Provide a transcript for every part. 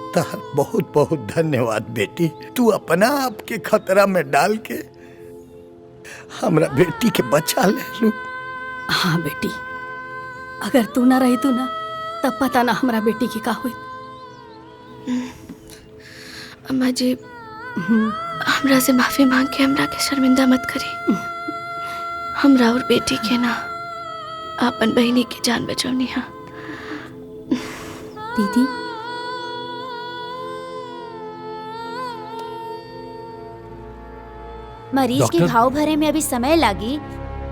तार बहुत बहुत धन्यवाद बेटी। तू अपना आप के खतरा में डाल के हमरा बेटी के बचा ले लू। हाँ बेटी, अगर तू ना रही तू ना तब पता ना हमरा बेटी की का हुई। अम्मा जी, हमरा से माफी मांग के हमरा के शर्मिंदा मत करी। हमरा और बेटी के ना अपन बहनी की जान बचौनी है। दीदी, मरीज के घाव भरे में अभी समय लागी,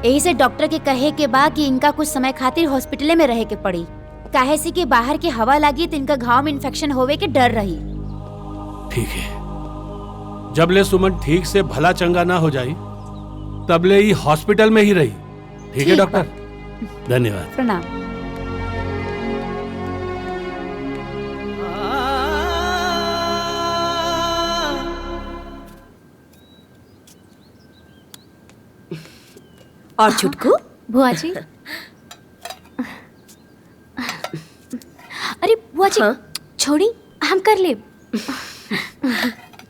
यही से डॉक्टर के कहे के बा कि इनका कुछ समय खातिर हॉस्पिटल में रहे के पड़ी। काहे से कि बाहर के हवा लागी तो इनका घाव में इन्फेक्शन होवे के डर रही। ठीक है, जब ले सुमन ठीक से भला चंगा ना हो जाई तब ले ही हॉस्पिटल में ही रही। ठीक है डॉक्टर, धन्यवाद। प्रणाम। और छुटकू? बुआ जी। अरे बुआ जी, हाँ? छोड़ी, हम कर ले।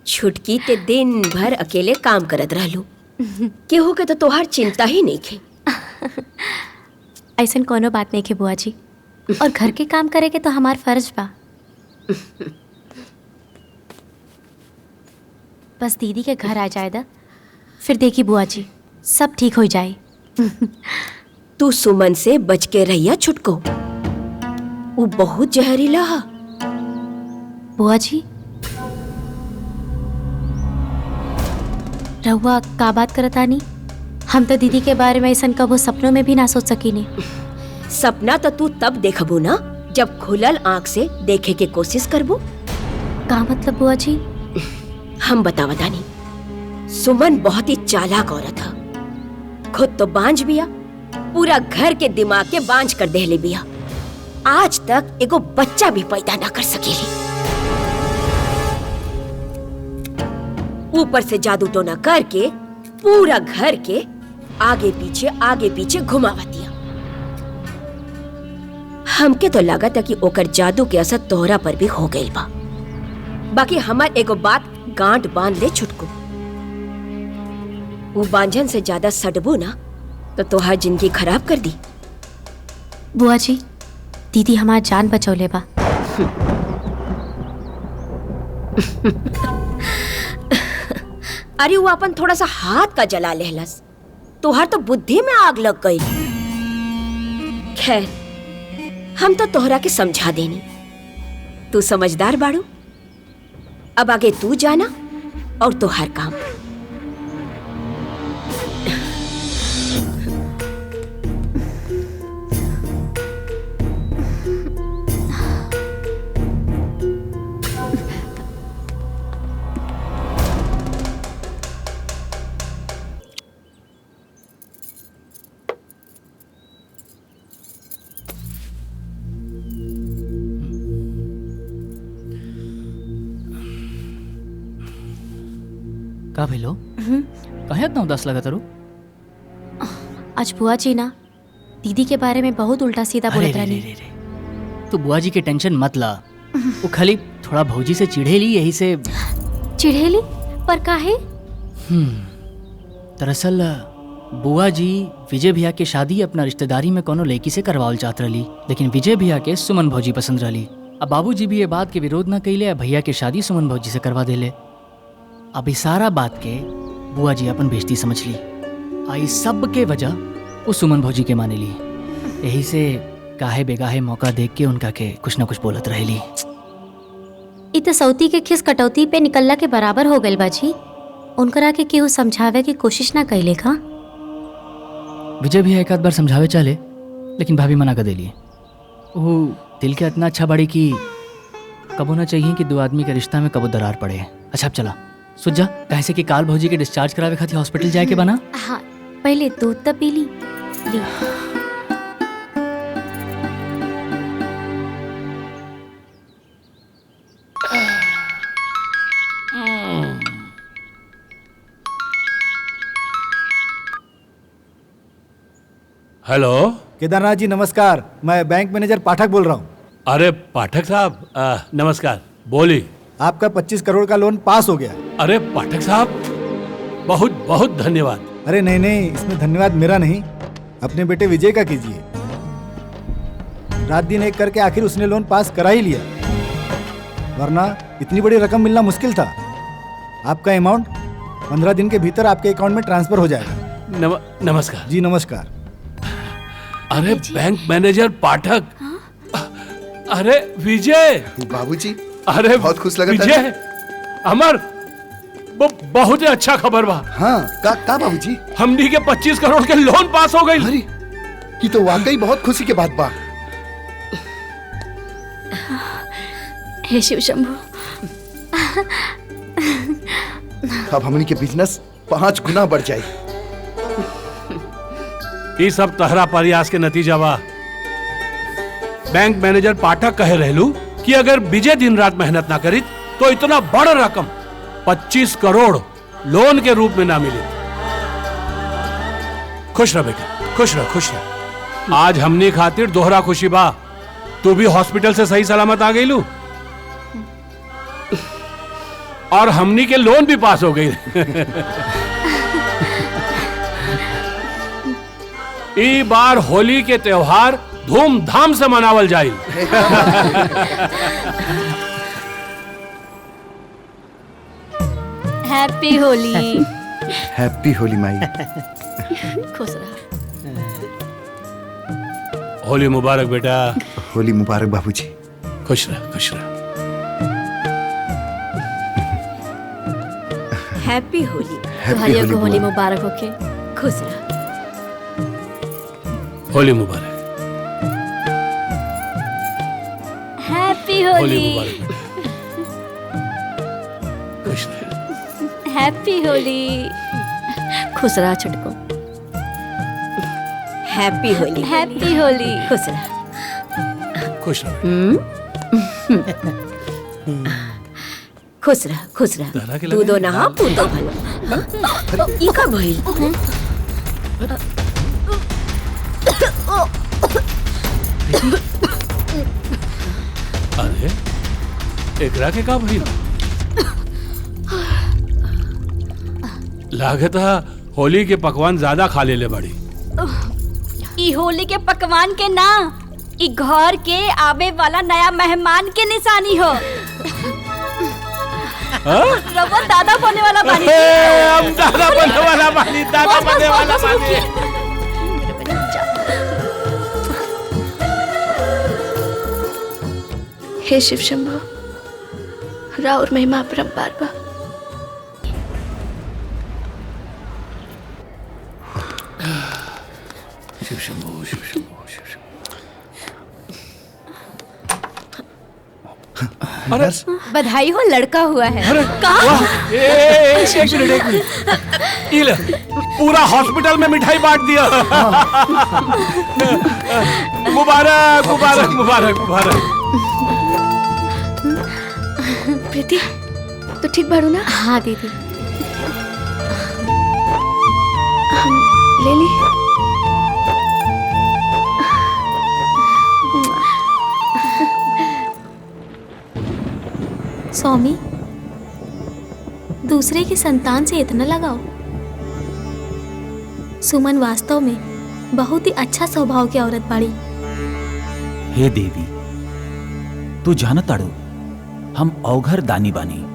छुटकी ते दिन भर अकेले काम करत रहलू, केहू के तो तोहार चिंता ही नहीं खे। ऐसा कोनो बात नहीं खे बुआ जी, और घर के काम करे के तो हमार फर्ज बा। बस दीदी के घर आ जाए दा, फिर देखी बुआ जी सब ठीक हो जाए। तू सुमन से बच के रहिया छुटको, वो बहुत जहरीला है। बुआ जी, रहुआ का बात करता नहीं? हम तो दीदी के बारे में ऐसा कबो सपनों में भी ना सोच सकी नहीं। सपना तो तू तब देखबू ना जब खुलल आंख से देखे के कोशिश करबू। का मतलब बुआ जी? हम बतावा दानी, सुमन बहुत ही चालाक औरत है। खुद तो बांझ बिया, पूरा घर के दिमाग के बांझ कर देले बिया। आज तक एगो बच्चा भी पैदा ना कर सकेली। ऊपर से जादू टोना करके पूरा घर के आगे पीछे घुमावतिया। हमके तो लगा था कि ओकर जादू के असर तोहरा पर भी हो गई बा। बाकी हमार एगो बात गांठ बांध ले छुटकू, वो बांझन से ज्यादा सटबू ना तो तोहार जिंदगी खराब कर दी। बुआ जी, दीदी हमार जान बचौले बा। अरे वो अपन थोड़ा सा हाथ का जला लेहलस, तोहार तो बुद्धि में आग लग गई। खैर, हम तो तोहरा के समझा देनी, तू समझदार बाड़ू। अब आगे तू जाना और तोहार काम। का भेलो? कहे इतना उदास लगा तारू? आज बुआ जी ना दीदी के बारे में बहुत उल्टा सीधा बोलत रहनी। तू बुआ जी की टेंशन मत ला, वो खाली थोड़ा भौजी से चिढ़ेली, यही से। चिढ़ेली? पर काहे? दरअसल बुआ जी विजय भैया के शादी अपना रिश्तेदारी में कोनो लड़की से करवावल चाहत रही, लेकिन विजय भैया के सुमन भौजी पसंद रही। अब बाबूजी भी ये बात के विरोध न कैले, भैया के शादी सुमन भौजी से करवा देले। अब इस सारा बात के बुआ जी अपन बेइज्जती समझ ली, आई सब के वजह वो सुमन भौजी के माने ली। यही से काहे बेगाहे मौका देख के उनका के कुछ न कुछ बोलत रहेली। इत सौती के खिस कटौती पे निकलला के बराबर हो गइल बाजी। उनकरा के केहू समझावे की कोशिश ना कैले का? विजय भी एक आध बार समझावे चाले, लेकिन भाभी मना कर देली। वो दिल के इतना अच्छा बड़ी कि कबो ना चाहिए कि दो आदमी के रिश्ता में कबो दरार पड़े। अच्छा अब चला सुझ जा, कैसे कि काल भौजी के डिस्चार्ज करावे खातिर हॉस्पिटल जाए के बना। हाँ, पहले दूध तो पी ली। हेलो केदारनाथ जी नमस्कार, मैं बैंक मैनेजर पाठक बोल रहा हूँ। अरे पाठक साहब नमस्कार। बोली। आपका 25 करोड़ का लोन पास हो गया। अरे पाठक साहब, बहुत बहुत धन्यवाद। अरे नहीं नहीं, इसमें धन्यवाद मेरा नहीं, अपने बेटे विजय का कीजिए। रात दिन एक करके आखिर उसने लोन पास करा ही लिया, वरना इतनी बड़ी रकम मिलना मुश्किल था। आपका अमाउंट 15 दिन के भीतर आपके अकाउंट में ट्रांसफर हो जाएगा। नमस्कार जी नमस्कार। अरे बैंक मैनेजर पाठक, अरे विजय बाबूजी, अरे बहुत खुश लगा। विजय, अमर, बहुत ही अच्छा खबर बा। हाँ का बाबूजी? हमनी के 25 करोड़ के लोन पास हो गई। अरे ये तो वाकई बहुत खुशी के बात बा। हे शिव शंभू, अब हमनी के बिजनेस 5 गुना बढ़ जाए। ये सब तहरा प्रयास के नतीजा बा। बैंक मैनेजर पाठक कहे रहलू कि अगर विजय दिन रात मेहनत ना करी तो इतना बड़ रकम 25 करोड़ लोन के रूप में ना मिले। खुश रह बेटा, खुश रह, खुश रह। आज हमनी खातिर दोहरा खुशी बा। तू भी हॉस्पिटल से सही सलामत आ गई लू और हमनी के लोन भी पास हो गई। ई बार होली के त्योहार धूमधाम से मनावल जाए। हैप्पी होली। हैप्पी होली माई। खुश रहा। होली मुबारक बेटा। होली मुबारक बाबूजी। खुश रह, खुश रह। हैप्पी होली। भाइयों को होली मुबारक होके। खुश रह। होली मुबारक। हैप्पी होली होली। मुबारक। खुश रह। हैप्पी होली। खुश रहा छटको। हैप्पी होली। हैप्पी होली। खुश रह। खुश रह। खुश रह, खुश रह। दादा के तू लगे? दो नहा पूतो भलो। ई का भइल? अरे एकरा के का भइल? लागत होली के पकवान ज्यादा खा ले बड़ी। ई होली के पकवान के ना, ई घर के आवे वाला नया मेहमान के निशानी हो। रवा दादा बने वाला बानी। हम दादा बने वाला बानी, दादा बने वाला बानी। हे शिव शंभू, राउर महिमा परम्पार बा। शिव शंभू, शिव शंभू, शिव शंभू। अरे बधाई हो, लड़का हुआ है। एक मिनट। ये ले, पूरा हॉस्पिटल में मिठाई बांट दिया। मुबारक मुबारक मुबारक मुबारक। प्रीति, तो ठीक बाड़ू ना? हाँ दीदी। हम ले ली। स्वामी, दूसरे की संतान से इतना लगाओ। सुमन वास्तव में बहुत ही अच्छा स्वभाव की औरत बाड़ी। हे देवी, तू जानत ताड़ू हम अवघर दानी बानी,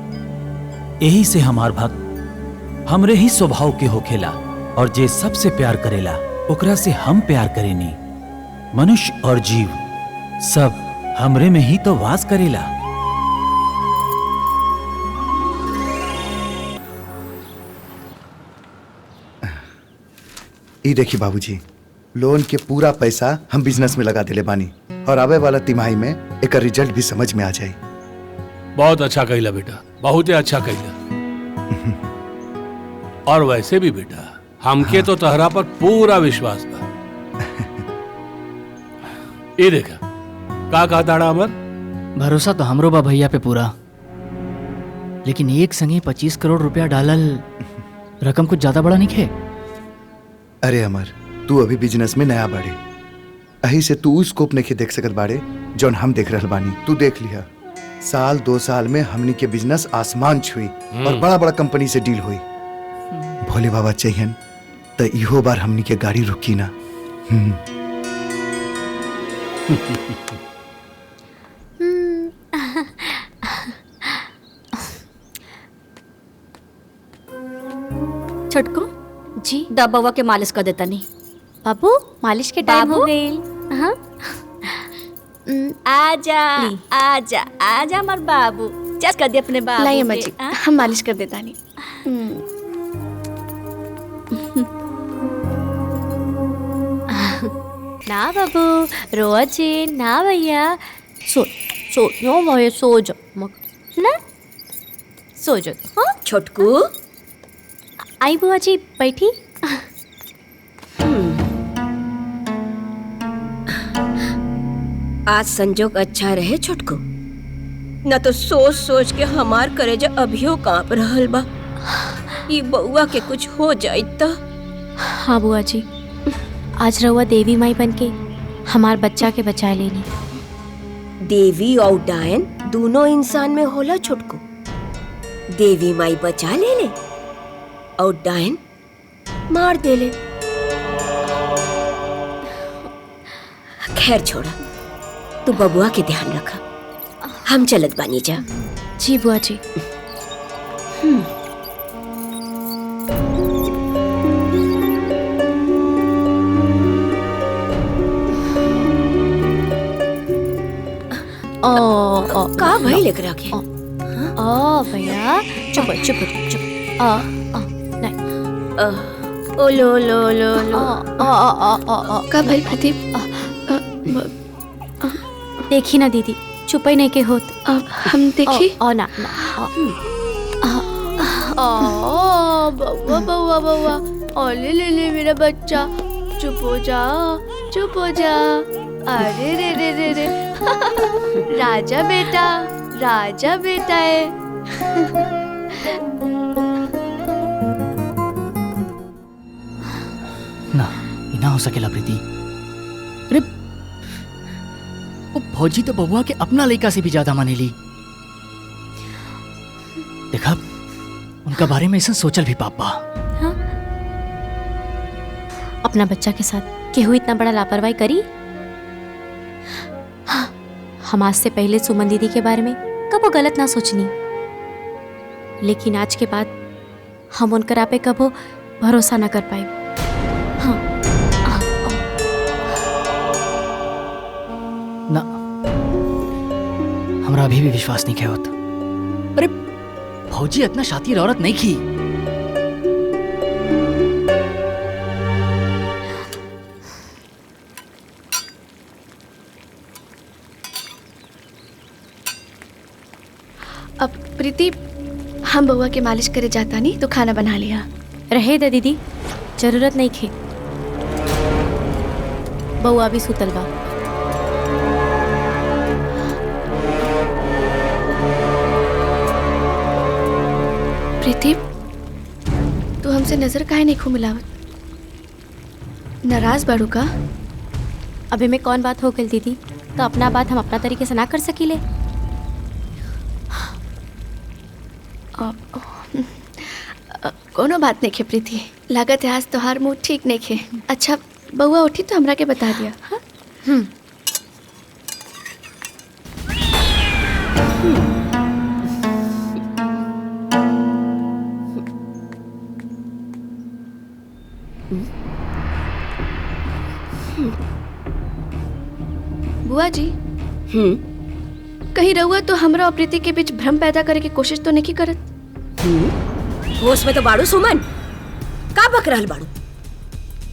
यही से हमार भक्त हमरे ही स्वभाव के होखेला, और जे सबसे प्यार करेला ओकरा से हम प्यार करेनी। मनुष्य और जीव सब हमरे में ही तो वास करेला। ई देखी बाबूजी, लोन के पूरा पैसा हम बिजनेस में लगा देले बानी, और आवे वाला तिमाही में एक रिजल्ट भी समझ में आ जाए। बहुत अच्छा कहिला बेटा, बहुत ही अच्छा कहिला। और वैसे भी बेटा, हमके तो तहरा पर पूरा विश्वास बा। ये देखा का कहा ताड़ा अमर? भरोसा तो हमरो बा भैया पे पूरा, लेकिन एक संगे 25 करोड़ रुपया डालल रकम कुछ ज्यादा बड़ा नहीं है। अरे अमर, तू अभी बिजनेस में नया बाड़े, अही से तू उस स्कोप नहीं देख सकत बाड़े जौन हम देख रहल बानी। तू देख लिया, साल 2 साल में हमनी के बिजनेस आसमान छुई और बड़ा बड़ा कंपनी से डील हुई। भोले बाबा चाहिए तो इहो बार हमनी के गाड़ी रुकी ना। छोटको जी दबवा के मालिश कर देता नहीं। बाबू मालिश के टाइम हो बाबू? गई। हाँ आजा आजा आजा हमार बाबू, चल कर दे अपने बाबू लाइए के, अम्मा जी, हाँ? हम मालिश कर देता नहीं। ना बाबू रोजे ना भैया, सो सो नो भैया सो जाओ ना, सो जाओ। हाँ छोटकू आई बुआ जी बैठी। आज संजोग अच्छा रहे छोटकू, न तो सोच सोच के हमार करेजा अभियो कांप रहल बा। ये बउआ के कुछ हो जाए तो। हाँ बुआ जी, आज रहुआ देवी माई बन के हमार बच्चा के बचा लेनी। देवी और डायन दोनों इंसान में होला छोटकू। देवी माई बचा ले और डायन मार दे ले। खैर छोड़ा, तू बबुआ के ध्यान रखा, हम चलत बानी जा। जी बुआ जी। का भाई लेक रखे? भैया चुप चुप चुप। ओ लो लो लो लो। का भाई प्रदीप? देखी ना दीदी, चुप ही नहीं के होत। हम देखी। ना बउआ बउआ बउआ, ओले ले ले मेरा बच्चा, चुप हो जा चुप हो जा। अरे रे रे रे रे राजा बेटा है। ना ये ना हो सकेला प्रीति। अरे वो फौजी तो बबुआ के अपना लड़का से भी ज्यादा मानेली। देखा उनका बारे में ऐसा सोचल भी पापा। हाँ? अपना बच्चा के साथ केहू इतना बड़ा लापरवाही करी? हाँ, हम आज से पहले सुमन दीदी के बारे में कबो गलत ना सोचनी, लेकिन आज के बाद हम उनकर आपे कबो भरोसा ना कर पाए। हाँ। ना हमरा अभी भी विश्वास नहीं किया होता। अरे फौजी इतना शातिर औरत नहीं की। अब प्रीति, हम बउआ के मालिश करे जाता नहीं तो खाना बना लिया। रहे दे दीदी, जरूरत नहीं खे, बउआ भी सुतल बा। प्रीति, तू हमसे नजर काहे नहीं खो मिलावत? नाराज बाड़ू का? अबे में कौन बात हो गई दीदी, तो अपना बात हम अपना तरीके से ना कर सकीले। कोनो बात नहीं खे प्रीति, लागत है आज तोहार मुँह ठीक नहीं खे। अच्छा बउआ उठी तो हमरा के बता दिया। हाँ? बुआ जी, कहीं रहुआ तो हमरा और प्रीति के बीच भ्रम पैदा करे की कोशिश तो नहीं करत? होश में तो बाड़ू सुमन, का बक रहल बाड़ू?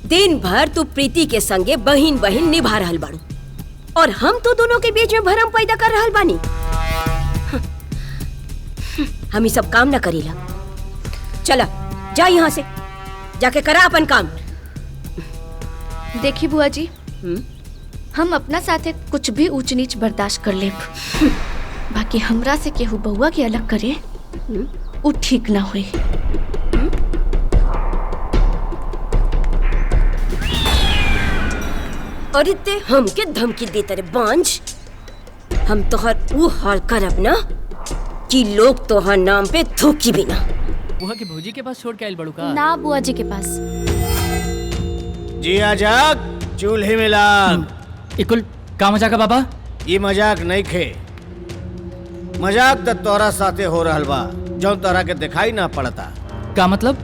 दिन भर तू प्रीति के संगे बहिन बहिन निभा रहल बाड़ू और हम तो दोनों के बीच में भरम पैदा कर रहल बानी। हम ये सब काम न करीला। चला जा यहाँ से, जाके करा अपन काम। देखी बुआ जी, हम अपना साथे कुछ भी ऊंच नीच बर्दाश्त कर लेब, बाकी हमरा से केहू बउआ के अलग करे उ ठीक ना हुई। अरे ते हमके धमकी देते रे बांझ। हम तोहर वो हाल करब ना कि लोग तोहर नाम पे थूकी भी ना। बुआ के भौजी के पास छोड़ के आयल बड़ू का? ना बुआ जी के पास। जिया जाग चूल्हे में लाग। इकुल का मजाक है बाबा? ये मजाक नहीं खे, मजाक तो तोरा साथे हो रहल बा जो तोरा के दिखाई ना पड़ता। का मतलब?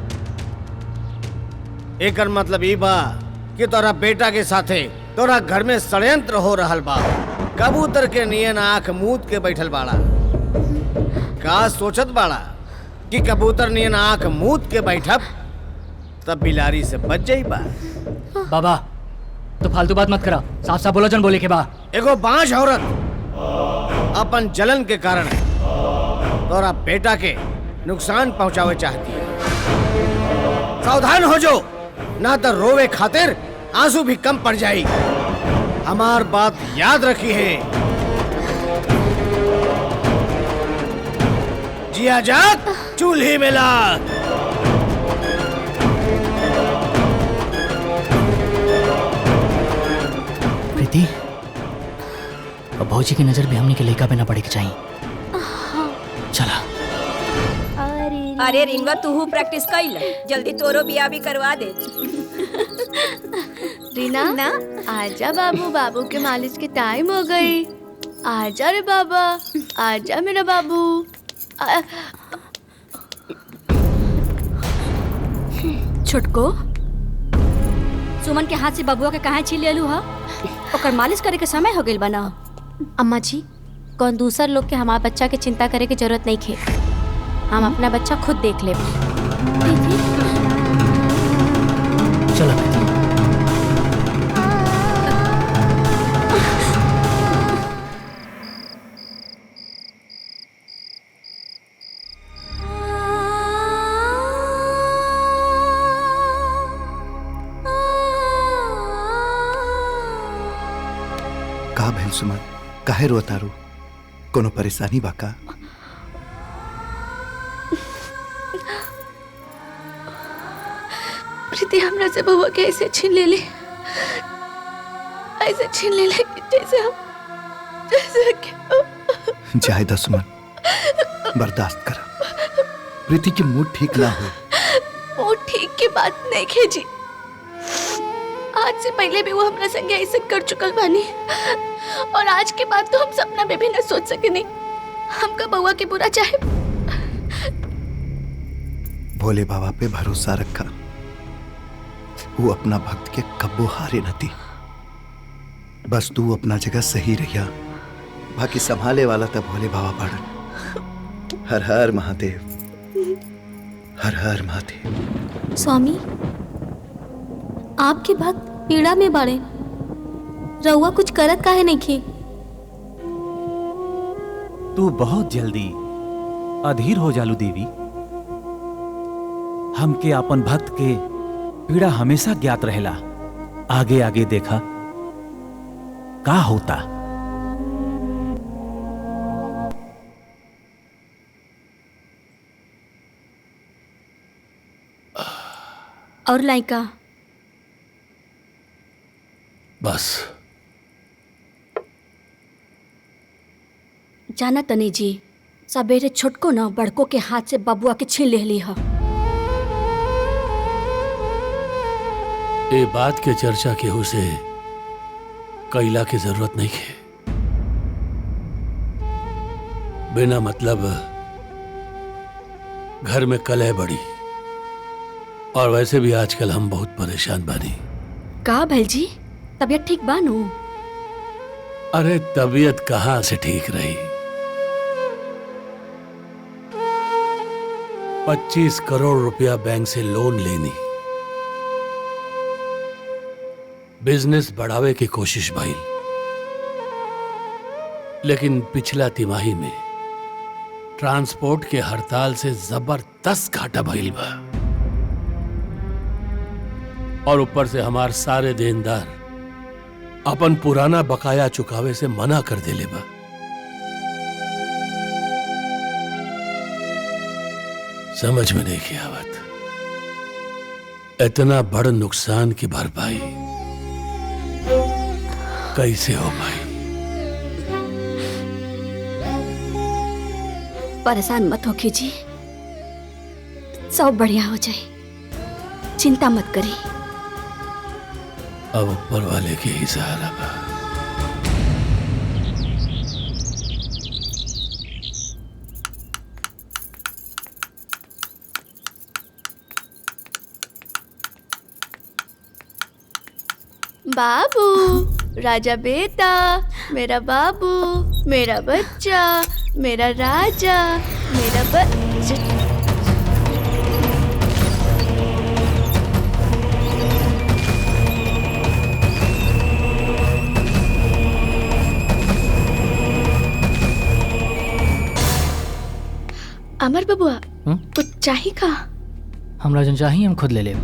एकर मतलब ई बा कि तोरा बेटा के साथे तोरा घर में षड्यंत्र हो रहल बा। कबूतर के नियन आंख मूंद के बैठल बाड़ा। का सोचत बाड़ा कि कबूतर नियन आंख मूंद के बैठब तब बिलारी से बच जाई बा। बाबा तो फालतू बात मत करा, साफ साफ बोलो जन बोले के बा। एगो बांझ औरत अपन जलन के कारण तोरा बेटा के नुकसान पहुंचावे चाहती है। सावधान हो जो, ना तो रोवे खातिर आंसू भी कम पड़ जाई। हमार बात याद रखी है। जिया जाग चूल्हे में लाग। प्रीति, अब भौजी की नजर भी हमने के लेका पे ना पड़े के चाहिए। चला। अरे रिनवा तू प्रैक्टिस कइल, जल्दी तोरो बिया भी करवा दे। रीना ना आजा बाबू, बाबू के मालिश की टाइम हो गई। आजा रे बाबा, आजा मेरा बाबू। छुटको, सुमन के हाथ से बबुआ के कहाँ छीन लेलू हा? ओकर मालिश करे के समय हो गइल बा ना। अम्मा जी, कौन दूसर लोग के हमारे बच्चा के चिंता करे की जरूरत नहीं खे। हम अपना बच्चा खुद देख ले। चला। का भेल सुमन, काहे रोतारू? कोनो परेशानी बा का? प्रीति हमरा से बउआ के ऐसे छीन ले ली, ऐसे छीन ले ली जैसे जाए दा सुमन, बर्दाश्त करा। प्रीति की मूड ठीक ना हो। वो ठीक की बात नहीं खेजी। आज से पहले भी वो हमरा संगे ऐसे कर चुकल बानी, और आज के बाद तो हम सपना में भी न सोच सके नहीं हमका बउआ के बुरा चाहे। भोले बाबा पे भरोसा रखा, वो अपना भक्त के कब्बो हारे न दी। बस तू अपना जगह सही रहिया, बाकी संभाले वाला तब भोले बाबा पड़न। हर हर महादेव, हर हर महादेव। स्वामी, आपके भक्त पीड़ा में बाड़े, रउआ कुछ करत काहे नहीं खे? तू बहुत जल्दी अधीर हो जालू देवी। हमके अपन भक्त के पीड़ा हमेशा ज्ञात रहेला। आगे आगे देखा का होता। और लाइका बस जाना तनी जी, सवेरे छोटको ना बड़को के हाथ से बबुआ के छीन ले ली हा। ये बात के चर्चा केहू से कैला की जरूरत नहीं है। बिना मतलब घर में कलह बढ़ी, और वैसे भी आजकल हम बहुत परेशान बानी। का भैल जी, तबीयत ठीक बानू? अरे तबीयत कहाँ से ठीक रही। 25 करोड़ रुपया बैंक से लोन लेनी, बिजनेस बढ़ावे की कोशिश भाई, लेकिन पिछला तिमाही में ट्रांसपोर्ट के हड़ताल से जबरदस्त घाटा भइल बा, और ऊपर से हमार सारे देनदार अपन पुराना बकाया चुकावे से मना कर देले बा। समझ में नहीं की आवत, इतना बड़ नुकसान की भरपाई कैसे हो पाई। परेशान मत हो कीजिए, सब बढ़िया हो जाए, चिंता मत करिए। अब ऊपर वाले के ही सहारा बा। बाबू, राजा बेटा, मेरा बाबू, मेरा बच्चा, मेरा राजा, मेरा बच्चा। अमर बबुआ, कुछ चाहिए का? हमरा जन चाहिए हम खुद ले ले।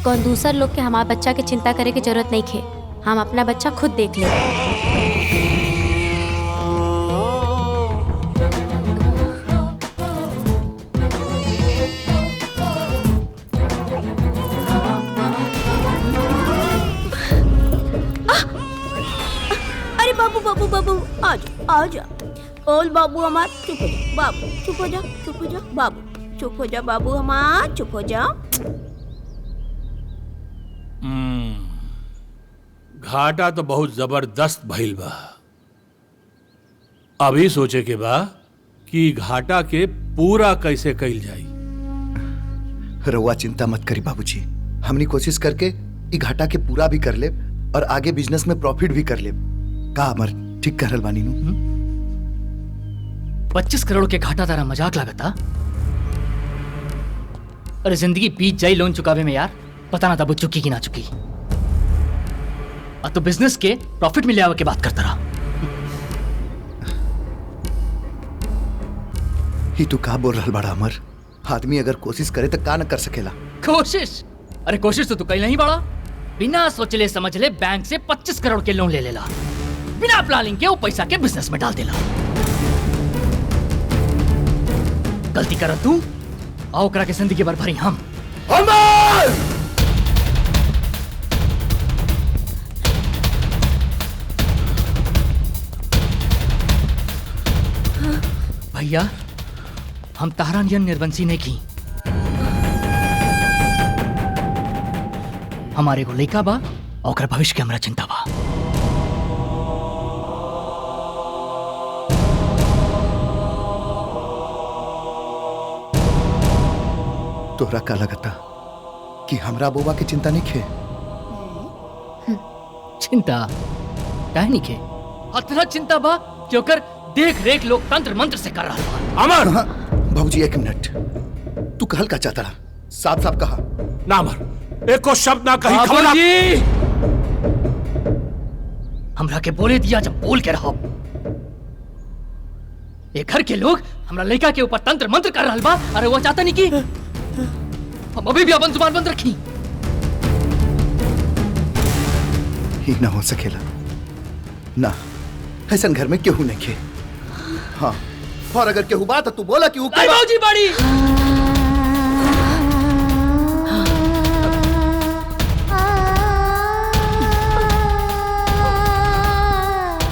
कौन दूसर लोग के हमारे बच्चा के चिंता करे के जरूरत नहीं खे, हम अपना बच्चा खुद देख ले। अरे बाबू बाबू बाबू आजा आजा। बोल बाबू हमार, चुप हो जा बाबू, चुप हो जा, चुप हो जा बाबू, चुप हो जा बाबू हमार, चुप हो जा। घाटा तो बहुत जबरदस्त भइल बा। अभी सोचे के बा कि घाटा के पूरा कैसे कइल जाई। रउआ चिंता मत करी बाबूजी, हमनी कोशिश करके ई घाटा के पूरा भी कर ले और आगे बिजनेस में प्रॉफिट भी कर ले। का अमर ठीक करल बानी नु? 25 करोड़ के घाटा तारा मजाक लागता? अरे जिंदगी बीत जाई लोन चुकावे में यार, पता ना तब चुकी कि ना चुकी। अब तो बिजनेस के प्रॉफिट मिले आवे के बात करता रहा। ही तू का बोल रहल बड़ा अमर? आदमी अगर कोशिश करे तो का न कर सकेला। कोशिश? अरे कोशिश तो तू कहीं नहीं बड़ा। बिना सोचले समझले बैंक से 25 करोड़ के लोन ले लेला, बिना प्लानिंग के वो पैसा के बिजनेस में डाल देला। गलती कर तू, आओ करा के जिंदगी भर भरी हम। भैया हम तारा नियन निर्वंशी नहीं की। हमारे को लइका बा और भविष्य के हमरा चिंता बा। तोरा का लगता कि हमरा बुआ की चिंता नहीं खे? चिंता काहे नहीं खे? हतरा चिंता बा कि ओकर देख रेख लोग तंत्र मंत्र से कर रहा बा। अमर! बाबूजी एक मिनट, तू कहल का चाहता रहा? साफ साफ कहा ना अमर, एक को शब्द ना कही। बाबूजी! हमरा के बोले दिया जब बोल के रहो। ये घर के लोग हमरा लड़का के ऊपर तंत्र मंत्र कर रहा बा। अरे वो चाहता नहीं कि हम अभी भी अपन जुबान बंद रखी। ही ना हो सकेला ना, ऐसा घर में केहू नहीं खे। हाँ, और अगर केहू बात तू बोला कि बाबूजी बाड़ी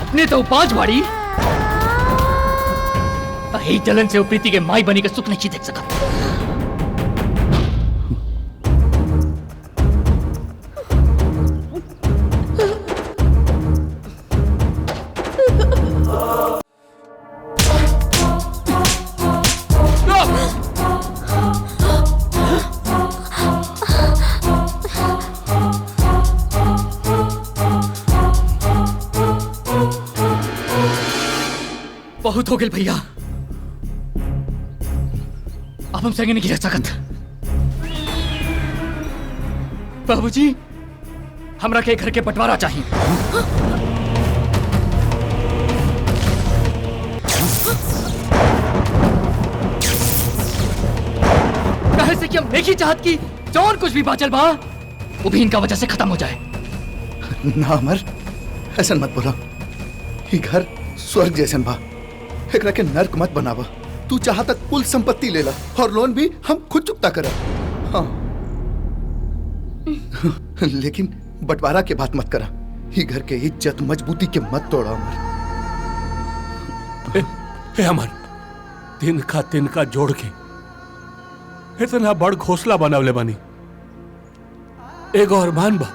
अपने तो 5 बाड़ी ही जलन से प्रीति के माई बनी के सुख नहीं देख सका। बहुत हो गए भैया, अब हम संगे नहीं रह सकत। बाबूजी हमरा के घर के बंटवारा चाहिए। नहीं चाहत कि जौन कुछ भी बाचल बा वो भी इनका वजह से खत्म हो जाए। ना अमर, ऐसा मत बोला। ये घर स्वर्ग जैसन बा, एकरा के नर्क मत बनावा। तू चाह तक कुल संपत्ति ले ला और लोन भी हम खुद चुकता करा। हाँ लेकिन बंटवारा के बात मत करा। ये घर के इज्जत मजबूती के मत तोड़ा अमर। हे अमर, तिनका जोड़ के इतना बड़ घोसला बनावले बानी। एगो अरमान बा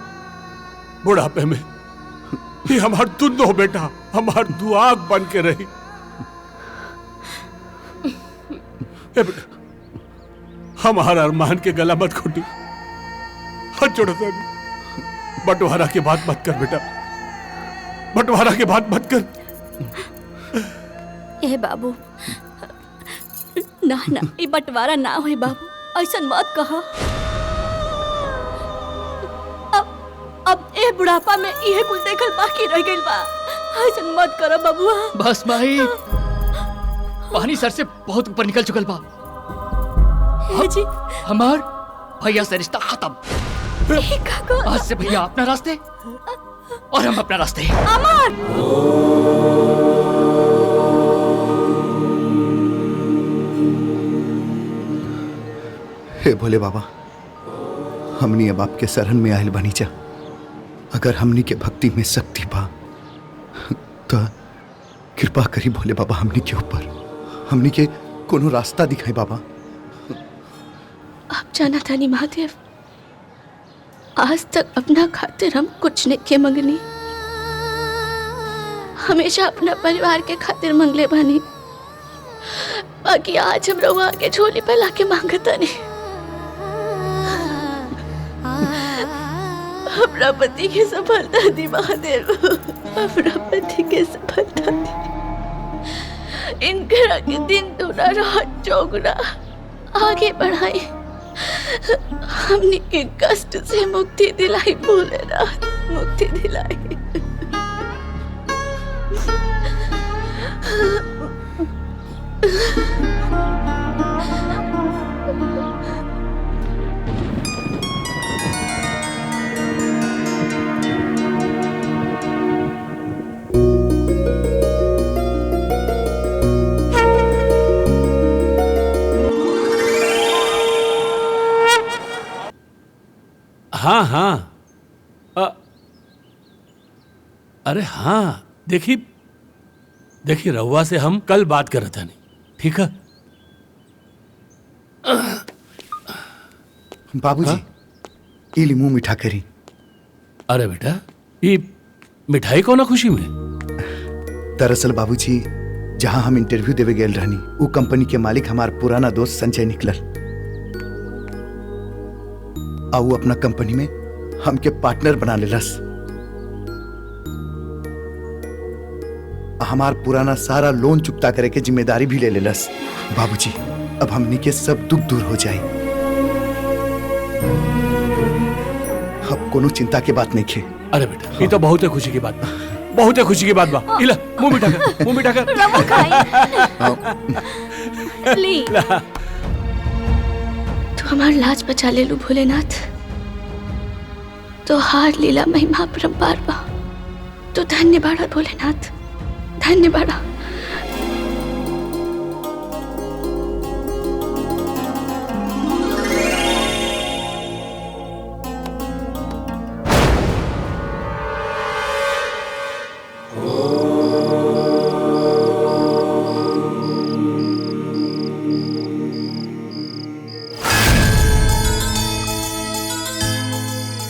बुढ़ापे में ये हमार दुनो बेटा हमार दुआग बन के रही। ए बेटा, हमारा अरमान के गला मत घोटी। हाथ जोड़ो सर, बंटवारा की बात मत कर बेटा, बंटवारा की बात मत कर। ए बाबू, ना ना, ये बंटवारा ना होए बाबू, ऐसा मत कहा। अब ए बुढ़ापा में इहे कुल देखल बाकी रह गइल बा। ऐसा मत करो बबुआ। बस माई, पानी सर से बहुत ऊपर निकल चुकल बा। जी हमार भैया से रिश्ता खत्म। आज से भैया अपना रास्ते और हम अपना रास्ते। अमर, हे भोले बाबा, हमनी अब आपके शरण में आयल बनी जा। अगर हमनी के भक्ति में शक्ति बा तो कृपा करी भोले बाबा हमनी के ऊपर। हमनी के कोनो रास्ता दिखाई बाबा। आप जाना था नहीं महादेव, आज तक अपना खातिर हम कुछ नहीं के मंगनी। हमेशा अपना परिवार के खातिर मंगले बनी। बाकी आज हम रवा के झोली पे लाके मांगता नहीं। अपना पति के सफलता दी महादेव, अपना पति के सफलता दी। इनकरा के दिन दूना रात चौगुना आगे बढ़ाई। हमने के कष्ट से मुक्ति दिलाई भोलेनाथ, मुक्ति दिलाई। हाँ हाँ, अरे हाँ, देखी रहुआ से हम कल बात कर रहे थे नहीं, ठीक है? बाबूजी, ये ली मुंह मीठा करी। अरे बेटा, ये मिठाई को ना खुशी में? दरअसल बाबूजी, जहां हम इंटरव्यू देवे गए रहनी, वो कंपनी के मालिक हमार पुराना दोस्त संजय निकलल। वो अपना कंपनी में हमके पार्टनर बना लेलस। हमार पुराना सारा लोन चुकता करे के जिम्मेदारी भी ले लेलस। बाबूजी, अब हमनी के सब दुख दूर हो जाए। अब कोनो चिंता के बात नहीं खे। अरे बेटा, ये तो बहुत है खुशी की बात बा, बहुत है खुशी की बात बा। इला मुंह मीठा कर, मुंह मीठा कर। रमो खाई। ली। तू हमार लाज बचा ले लू भोलेनाथ। तो हार लीला महिमा परम्पार बा। तो धन्य बाड़ा भोलेनाथ, धन्य बाड़ा।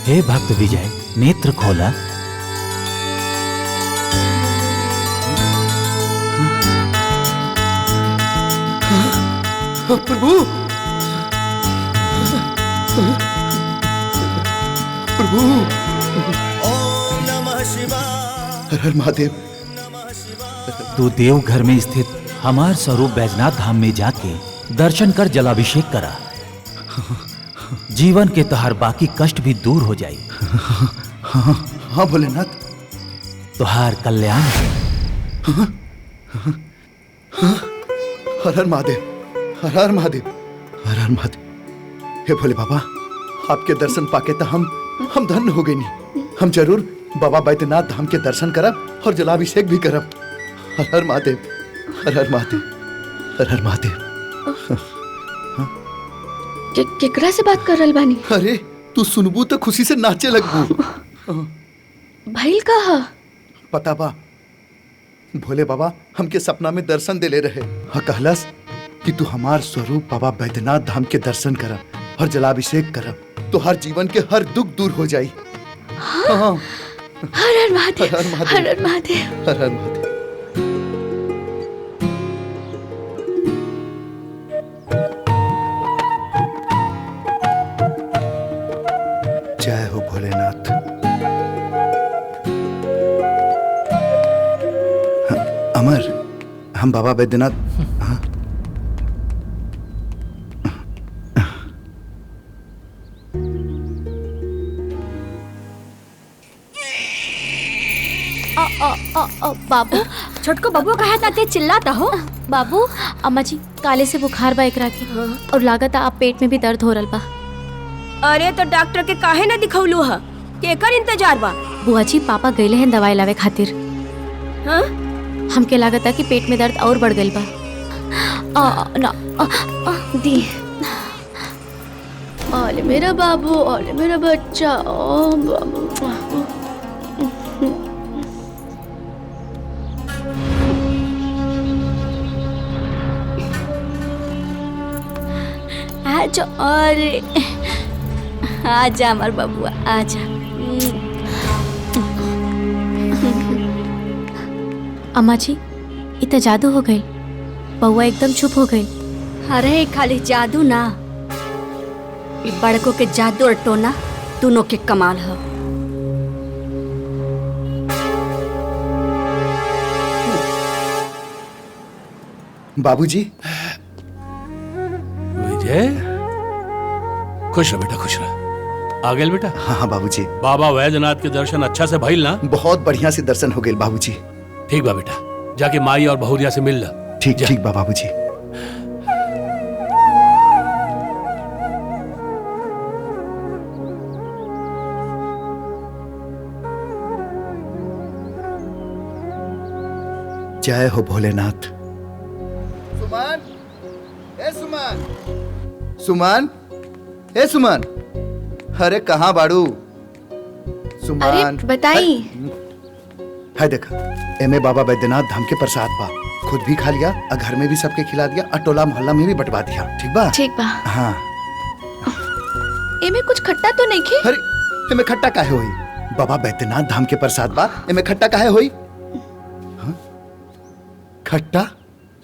हे भक्त विजय, नेत्र खोला। प्रभु, प्रभु, ओम नमः शिवाय। हर हर महादेव। तू देवघर में स्थित हमार स्वरूप बैजनाथ धाम में जाके दर्शन कर जलाभिषेक करा। जीवन के तोहार बाकी कष्ट भी दूर हो जाए। हाँ हाँ भोलेनाथ, तोहार कल्याण हाँ, हाँ, हर हर महादेव, हर हर महादेव, हर हर महादेव। हे भोले बाबा, आपके दर्शन पाके तो हम धन्य हो गए नहीं। हम जरूर बाबा बैद्यनाथ धाम के दर्शन करब और जलाभिषेक भी करब। हर हर महादेव, हर हर महादेव, हर हर महादेव। केकरा से बात कर रहल बानी? अरे तू सुनबू तो खुशी से नाचे लगबू। भइल कहा? पता बा, भोले बाबा हमके सपना में दर्शन देले रहे। हाँ, कहलस कि तू हमार स्वरूप बाबा बैद्यनाथ धाम के दर्शन करब और जलाभिषेक करब तो हर जीवन के हर दुख दूर हो जाई। हाँ। हर हर महादेव, हर हर महादेव, हर हर महादेव, हर हर महादेव। जय हो भोलेनाथ। हाँ, अमर, हम बाबा बैद्यनाथ। हाँ। बाबू, छोटको बबुआ कहा ताते चिल्लाता हो? बाबू, अम्मा जी काले से बुखार बा एकरा के और लागत आप पेट में भी दर्द हो रहा बा। अरे तो डॉक्टर के काहे ना दिखौलू हा? केकर इंतजार बा? बुआ जी पापा गईले हैं दवाई लावे खातिर। हाँ? हमके लागत है कि पेट में दर्द और बढ़ गई बा। दी। ओले मेरा बाबू, ओले मेरा बच्चा, ओ बाबू। आजा, अरे आजा हमार बबुआ, आजा। अम्मा जी इतना जादू हो गई, बउआ एकदम चुप हो गई। अरे खाली जादू ना, ये बड़कों के जादू और टोना दोनों के कमाल है। बाबूजी। विजय, खुश रह बेटा, खुश रह। आ गए बेटा? हाँ हाँ बाबूजी। बाबा वैद्यनाथ के दर्शन अच्छा से भइल ना? बहुत बढ़िया से दर्शन हो गए बाबूजी। ठीक बा बेटा, जाके माई और बहुरिया से मिल ला। ठीक ठीक बा बाबूजी। जय हो भोलेनाथ। सुमन, ए सुमन, सुमन, ए सुमन, अरे कहाँ बाड़ू? सुमन, अरे बताई। है देखा, एमे बाबा बैद्यनाथ धाम के प्रसाद बा, खुद भी खा लिया और घर में भी सबके खिला दिया और टोला मोहल्ला में भी बंटवा दिया। ठीक बा? ठीक बा। हाँ। एमे कुछ खट्टा तो नहीं खे? अरे एमे खट्टा काहे होई? बाबा बैद्यनाथ धाम के प्रसाद बा, एमे खट्टा काहे होई? हाँ? खट्टा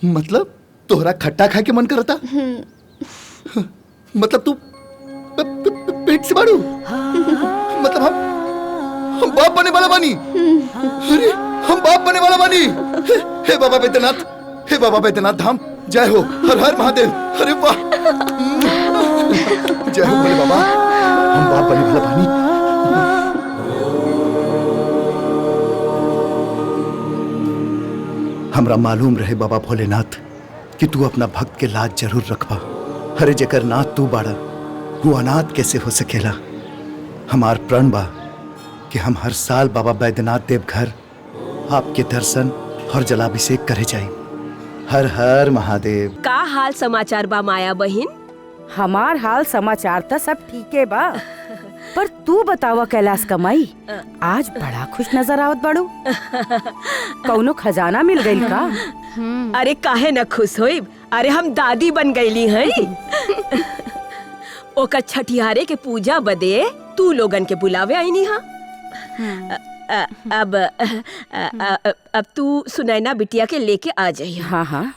मतलब तोहरा खट्टा खाए के मन करता? मतलब तू पेट से बाड़ू? मतलब हम बाप बने वाला बानी? अरे हम बाप बने वाला बानी? हे बाबा बैद्यनाथ, हे बाबा बैद्यनाथ धाम, जय हो। हर हर महादेव। अरे वाह, जय हो भोले बाबा, हम बाप बने वाला बानी। हमरा मालूम रहे बाबा भोलेनाथ कि तू अपना भक्त के लाज जरूर रखबा। अरे जेकर नाथ तू बाड़ा, वो अनाथ कैसे हो सकेला? हमार प्रण बा कि हम हर साल बाबा बैद्यनाथ देव घर आपके दर्शन और जलाभिषेक करे जाए। हर हर महादेव। का हाल समाचार बा माया बहिन? हमार हाल समाचार तो सब ठीके बा, पर तू बतावा कैलाश कमाई, आज बड़ा खुश नजर आवत बाड़ू। कौनो खजाना मिल गई का? अरे काहे न खुश होई? अरे हम दादी बन गईली हैं। ओकर छठियारे के पूजा बदे तू लोगन के बुलावे आईनी हा। अब तू सुनैना बिटिया के लेके आ जाइए। हाँ हाँ।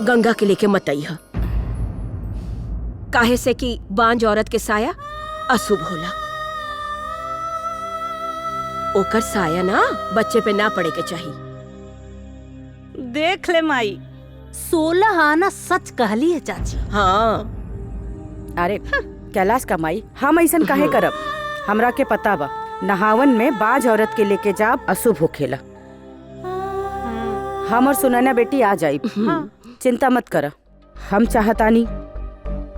गंगा के लेके मत आइहा, काहे से कि बांझ औरत के साया अशुभ होला। ओकर साया ना बच्चे पे ना पड़े के चाहिए। देख ले माई, 16 आना सच कहली है चाची। हाँ। अरे कैलाश कमाई, हम ऐसन काहे करब? हमरा के पता बा, नहावन में बाज औरत के लेके जाब अशुभ होखेला। हम और सुनैना बेटी आ जाई, चिंता मत कर। हम चाहतानी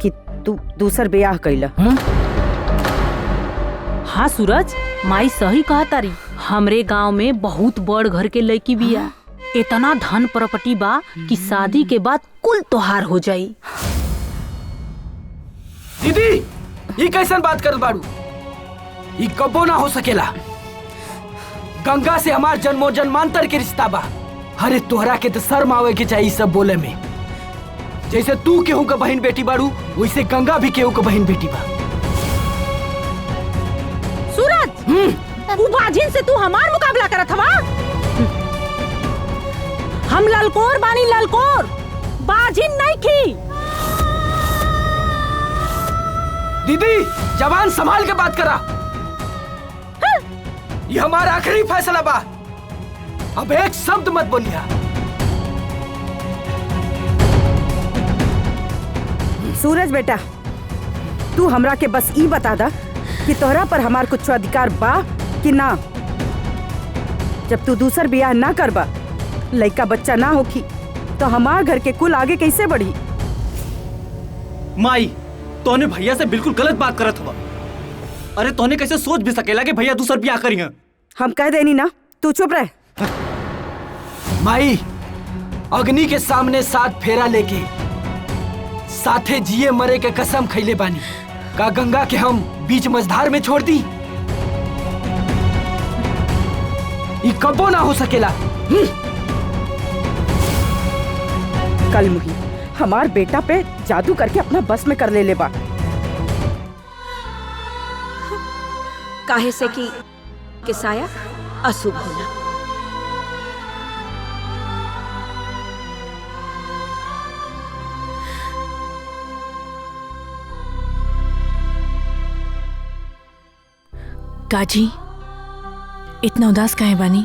कि तू दूसर ब्याह कैला। हाँ सूरज, माई सही कहा तारी। हमरे गांव में बहुत बड़ घर के लड़की बिया। इतना धन प्रॉपर्टी बा कि शादी के बाद कुल तोहार हो जाई। दीदी ये कैसन बात कर बाड़ू? ये कबो ना हो सकेला। गंगा से हमार जन्मो जन्मांतर के रिश्ता बा। अरे तोहरा के तो शर्म आवे के चाहिए सब बोले में। जैसे तू केहू का बहन बेटी बाड़ू, वैसे गंगा भी केहू का बहन बेटी बा। सूरज, उ बाजिन से तू हमार मुकाबला करत हवा? हम ललकोर बानी, ललकोर बाजिन नहीं की। दीदी जवान संभाल के बात करा। ये हमारा आखिरी फैसला बा। अब एक शब्द मत बोलिया। सूरज बेटा, तू हमरा के बस ई बता दा कि तोहरा पर हमार कुछ अधिकार बा कि ना। जब तू दूसर ब्याह ना करबा, लड़का बच्चा ना होखी, तो हमार घर के कुल आगे कैसे बढ़ी? माई, तोहने भैया से बिल्कुल गलत बात करत हुआ। अरे तोहने कैसे सोच भी सकेला कि भैया दूसर ब्याह करी हैं? हम कह देनी ना, तू चुप रह। माई, अग्नि के सामने 7 फेरा लेके साथे जिए मरे के कसम खैले बानी। का गंगा के हम बीच मझधार में छोड़ दी? ये कबो ना हो सकेला। कल मुही हमार बेटा पे जादू करके अपना बस में कर ले बा। काहे से कि साया अशुभ होला। काजी, इतना उदास काहे बानी?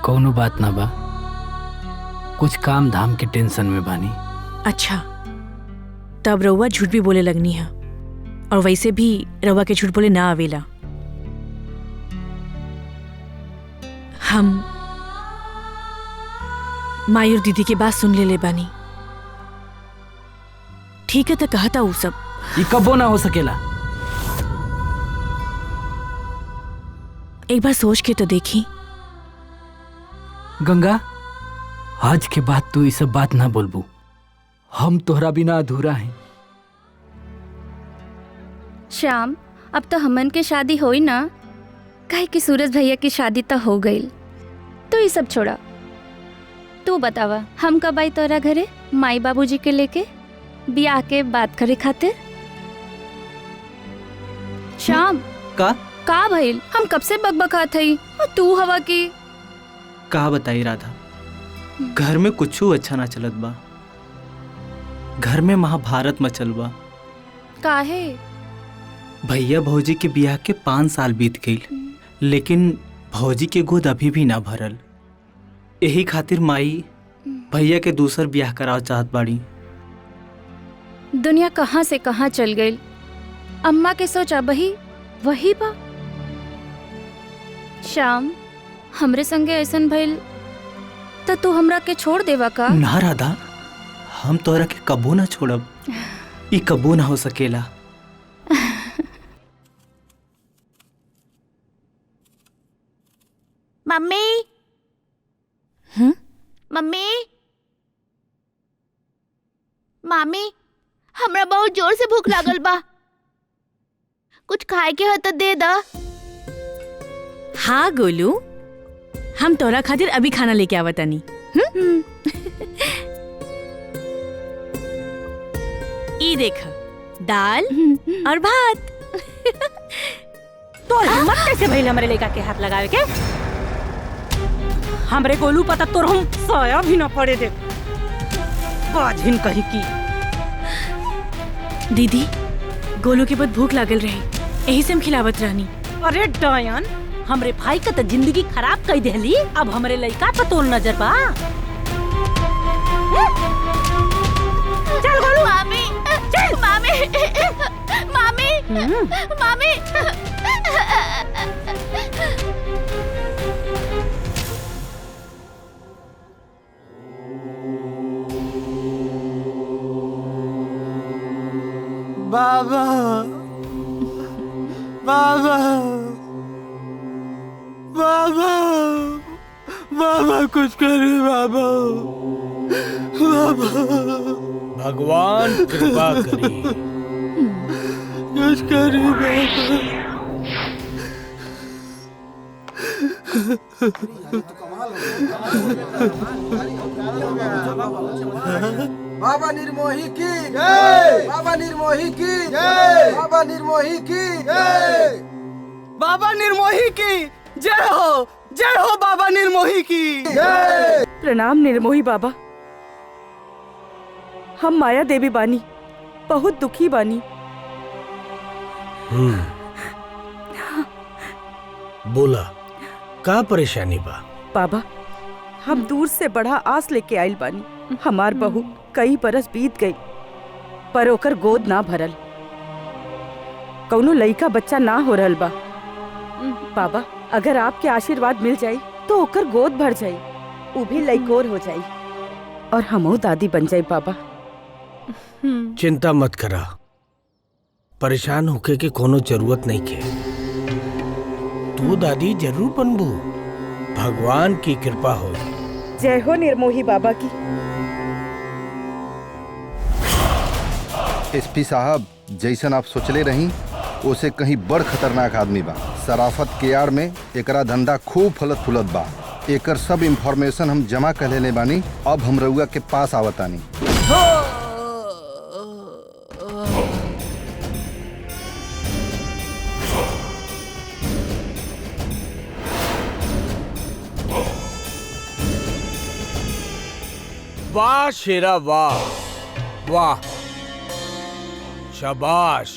कौनो बात ना बा, कुछ काम धाम के टेंशन में बानी। अच्छा, तब रउआ झूठ भी बोले लगनी है। और वैसे भी रउआ के झूठ बोले ना आवेला। हम मायूर दीदी के बात सुन ले बानी। ठीक है तो कहता वो सब। ये कबो ना हो सकेला। एक बार सोच के तो देखी। गंगा, आज के बाद तू ये सब बात ना बोलबू। हम तोहरा बिना अधूरा हैं। श्याम, अब तो हमन के शादी होई ना, काहे कि सूरज भैया की शादी तो हो गई। तो ये सब छोड़ा, तू बतावा हम कब आई तोरा घरे माई बाबूजी के लेके ब्याह के बात करे खातिर? श्याम का भइल? हम कब से बकबकात हई और तू हवा की। का बताई राधा, घर में कुछ अच्छा ना चलत बा। घर में महाभारत मचल बा। काहे? भैया भौजी के ब्याह के 5 साल बीत गई, लेकिन भौजी के गोद अभी भी ना भरल। यही खातिर माई भैया के दूसर ब्याह कराव चाहत बाड़ी। दुनिया कहाँ से कहाँ चल गई। अम्मा के सोच अब वही बा। श्याम, हमरे संगे ऐसन भइल तो तू हमरा के छोड़ देवा का? ना राधा, हम तोरा के कबो ना छोड़ब। ई कबो ना हो सकेला। मम्मी, मम्मी, मामी, हमरा बहुत जोर से भूख लागल बा। कुछ खाए के हो तो दे दा। हाँ गोलू, हम तोरा खातिर अभी खाना लेके आवतानी। ई देख, दाल और भात। तो हिम्मत कैसे भइल हमरे लड़का के हाथ लगावे के? हमरे गोलू पता तोर हम सोया भी ना पड़े दे। बाजिन कहीं की। दीदी, गोलू के बहुत भूख लागल रही, यही से हम खिलावत रहनी। अरे डायन, हमरे भाई का तो जिंदगी खराब कर देली। अब हमरे लड़का पे तोर नजर बा। चल गोलू। मामी, चल। मामी, मामी, मामी। बाबा बाबा बाबा बाबा कुछ करे बाबा बाबा भगवान कृपा करी। कुछ करे बाबा। बाबा निर्मोही की जय, बाबा निर्मोही की जय, बाबा निर्मोही की जय, बाबा निर्मोही की जय हो बाबा निर्मोही की जय। प्रणाम निर्मोही बाबा। हम माया देवी बानी, बहुत दुखी बानी। बोला का परेशानी बा? बाबा हम दूर से बड़ा आस लेके आइल बानी। हमार बहू कई बरस बीत गई पर ओकर गोद ना भरल, कौनो लइका बच्चा ना हो रहल बा। बाबा अगर आपके आशीर्वाद मिल जाई तो ओकर गोद भर जाई, उ भी लइकोर हो जाई और हमो दादी बन जाई। बाबा चिंता मत करा, परेशान होके के कोनो जरूरत नहीं के। तू दादी जरूर बनबू, भगवान की कृपा हो। जय हो निर्मोही बाबा की। एसपी साहब जैसन आप सोचले रही उसे कहीं बड़ खतरनाक आदमी बा। सराफत के आड़ में एकरा धंधा खूब फलत फुलत बा। एकर सब इंफॉर्मेशन हम जमा कर लेले बानी। अब हम रउआ के पास आवतानी। वाह शेरा वाह, वाह शाबाश।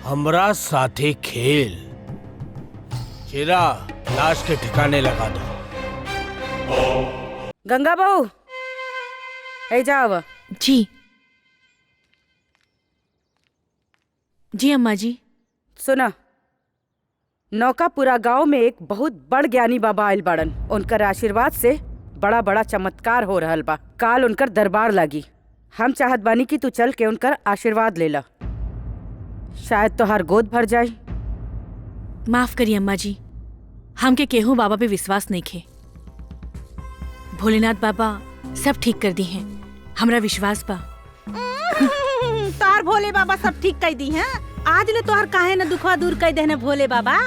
हमरा साथे खेल। शेरा लाश के ठिकाने लगा दो। गंगा बहू है जाओ। जी जी अम्मा जी। सुना, नौकापुरा गांव में एक बहुत बड़ ज्ञानी बाबा आयल बाड़न। उनकर आशीर्वाद से बड़ा बड़ा चमत्कार हो रहल बा। काल उनकर दरबार लागी। हम चाहत बानी कि तू चल के उनकर आशीर्वाद ले ला, शायद तोहार गोद भर जाए। माफ करिए अम्मा जी, हमके केहू बाबा पे विश्वास नहीं खे। भोलेनाथ बाबा सब ठीक कर दी हैं, हमरा विश्वास बा। तार भोले बाबा सब ठीक कर दी हैं। आज ले तोहर काहे न दुखवा दूर कर देने भोले बाबा।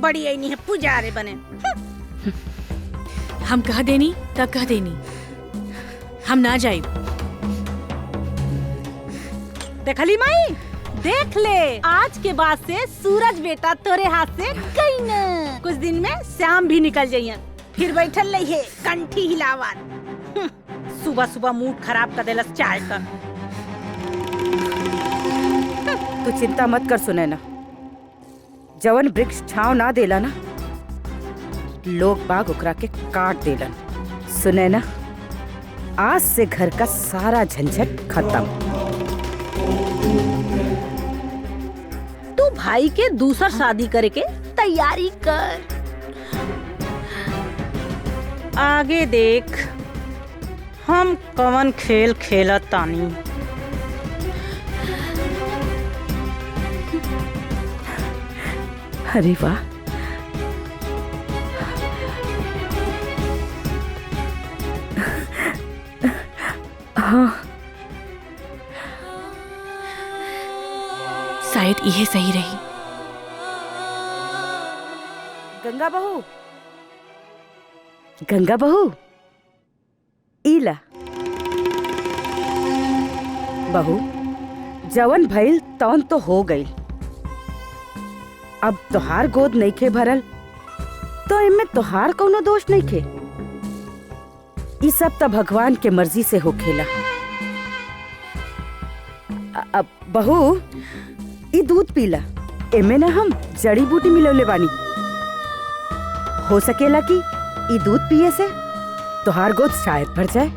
बड़ी ऐनी है पुजारे बने। हम कह देनी तब कह देनी, हम ना जाए। देखली माई, देख ले, आज के बाद से सूरज बेटा तोरे हाथ से गई न। कुछ दिन में शाम भी निकल जाइए, फिर बैठल रही है कंठी हिलावात। सुबह सुबह मूड खराब कर देलस चाय का। तू चिंता मत कर सुनैना, जवन वृक्ष छांव ना देला ना, लोग बाग ओकरा के काट देलन। सुनैना, आज से घर का सारा झंझट खत्म। तू भाई के दूसर शादी करे के तैयारी कर। आगे देख हम कवन खेल खेलत तानी। अरे वाह, हाँ शायद यह सही रही। गंगा बहू, गंगा बहू, इला बहू, जवन भइल तौन तो हो गई। अब तोहार गोद नहीं खे भरल तो इनमें तोहार कोनो दोष नहीं खे। ई सब तो भगवान के मर्जी से होखेला। अब बहू, ई दूध पीला, एमे ना हम जड़ी बूटी मिलौले बानी। हो सकेला कि ई दूध पिए से तोहार गोद शायद भर जाए।